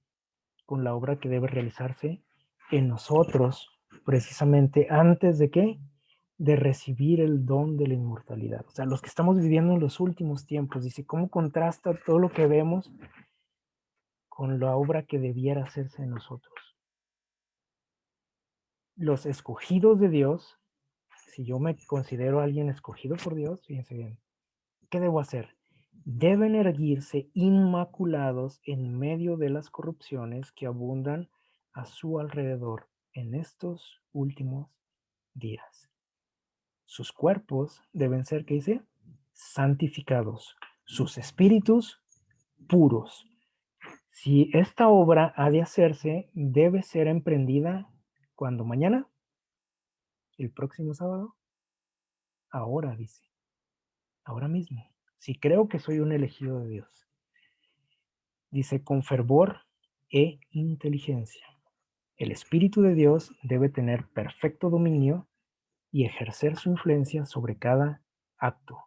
con la obra que debe realizarse en nosotros, precisamente antes de qué? De recibir el don de la inmortalidad. O sea, los que estamos viviendo en los últimos tiempos, dice, ¿cómo contrasta todo lo que vemos con la obra que debiera hacerse en nosotros? Los escogidos de Dios, si yo me considero alguien escogido por Dios, fíjense bien, ¿qué debo hacer? Deben erguirse inmaculados en medio de las corrupciones que abundan a su alrededor en estos últimos días. Sus cuerpos deben ser, ¿qué dice? Santificados, sus espíritus puros. Si esta obra ha de hacerse, debe ser emprendida cuando mañana, el próximo sábado, ahora dice, ahora mismo. Si creo que soy un elegido de Dios. Dice, con fervor e inteligencia. El Espíritu de Dios debe tener perfecto dominio y ejercer su influencia sobre cada acto.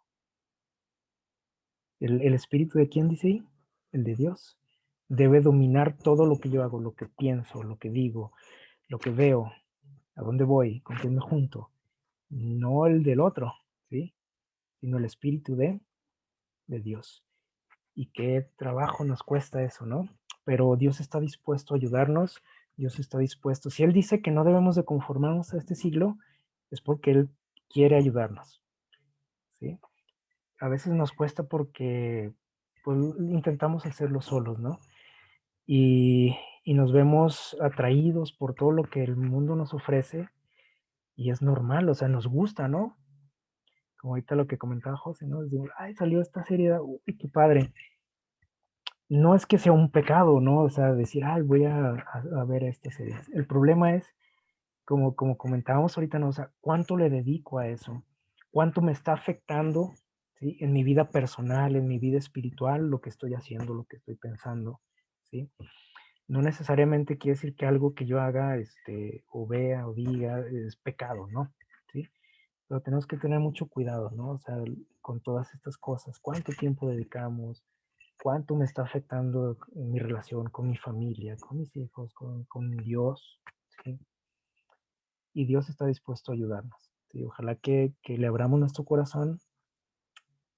¿El Espíritu de quién dice ahí? El de Dios. Debe dominar todo lo que yo hago, lo que pienso, lo que digo, lo que veo, a dónde voy, con quién me junto. No el del otro, ¿sí? Sino el Espíritu de Dios. Y qué trabajo nos cuesta eso, ¿no? Pero Dios está dispuesto a ayudarnos, Dios está dispuesto. Si Él dice que no debemos de conformarnos a este siglo, es porque Él quiere ayudarnos, ¿sí? A veces nos cuesta porque pues, intentamos hacerlo solos, ¿no? Y nos vemos atraídos por todo lo que el mundo nos ofrece y es normal, o sea, nos gusta, ¿no? Como ahorita lo que comentaba José, ¿no? Digo, ay, salió esta serie, uy, qué padre. No es que sea un pecado, ¿no? O sea, decir, ay, voy a ver esta serie. El problema es, como comentábamos ahorita, ¿no? O sea, ¿cuánto le dedico a eso? ¿Cuánto me está afectando, ¿sí? En mi vida personal, en mi vida espiritual, lo que estoy haciendo, lo que estoy pensando, ¿sí? No necesariamente quiere decir que algo que yo haga, o vea o diga es pecado, ¿no? ¿Sí? Pero tenemos que tener mucho cuidado, ¿no? O sea, con todas estas cosas, ¿cuánto tiempo dedicamos? ¿Cuánto me está afectando en mi relación con mi familia, con mis hijos, con Dios? ¿Sí? Y Dios está dispuesto a ayudarnos, ¿sí? Ojalá que le abramos nuestro corazón,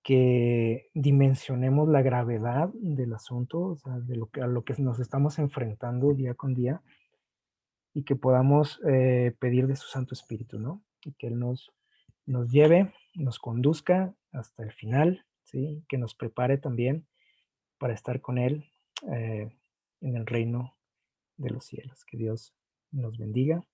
que dimensionemos la gravedad del asunto, o sea, a lo que nos estamos enfrentando día con día, y que podamos pedir de su Santo Espíritu, ¿no? Y que Él nos lleve, nos conduzca hasta el final, ¿sí? Que nos prepare también para estar con Él en el reino de los cielos. Que Dios nos bendiga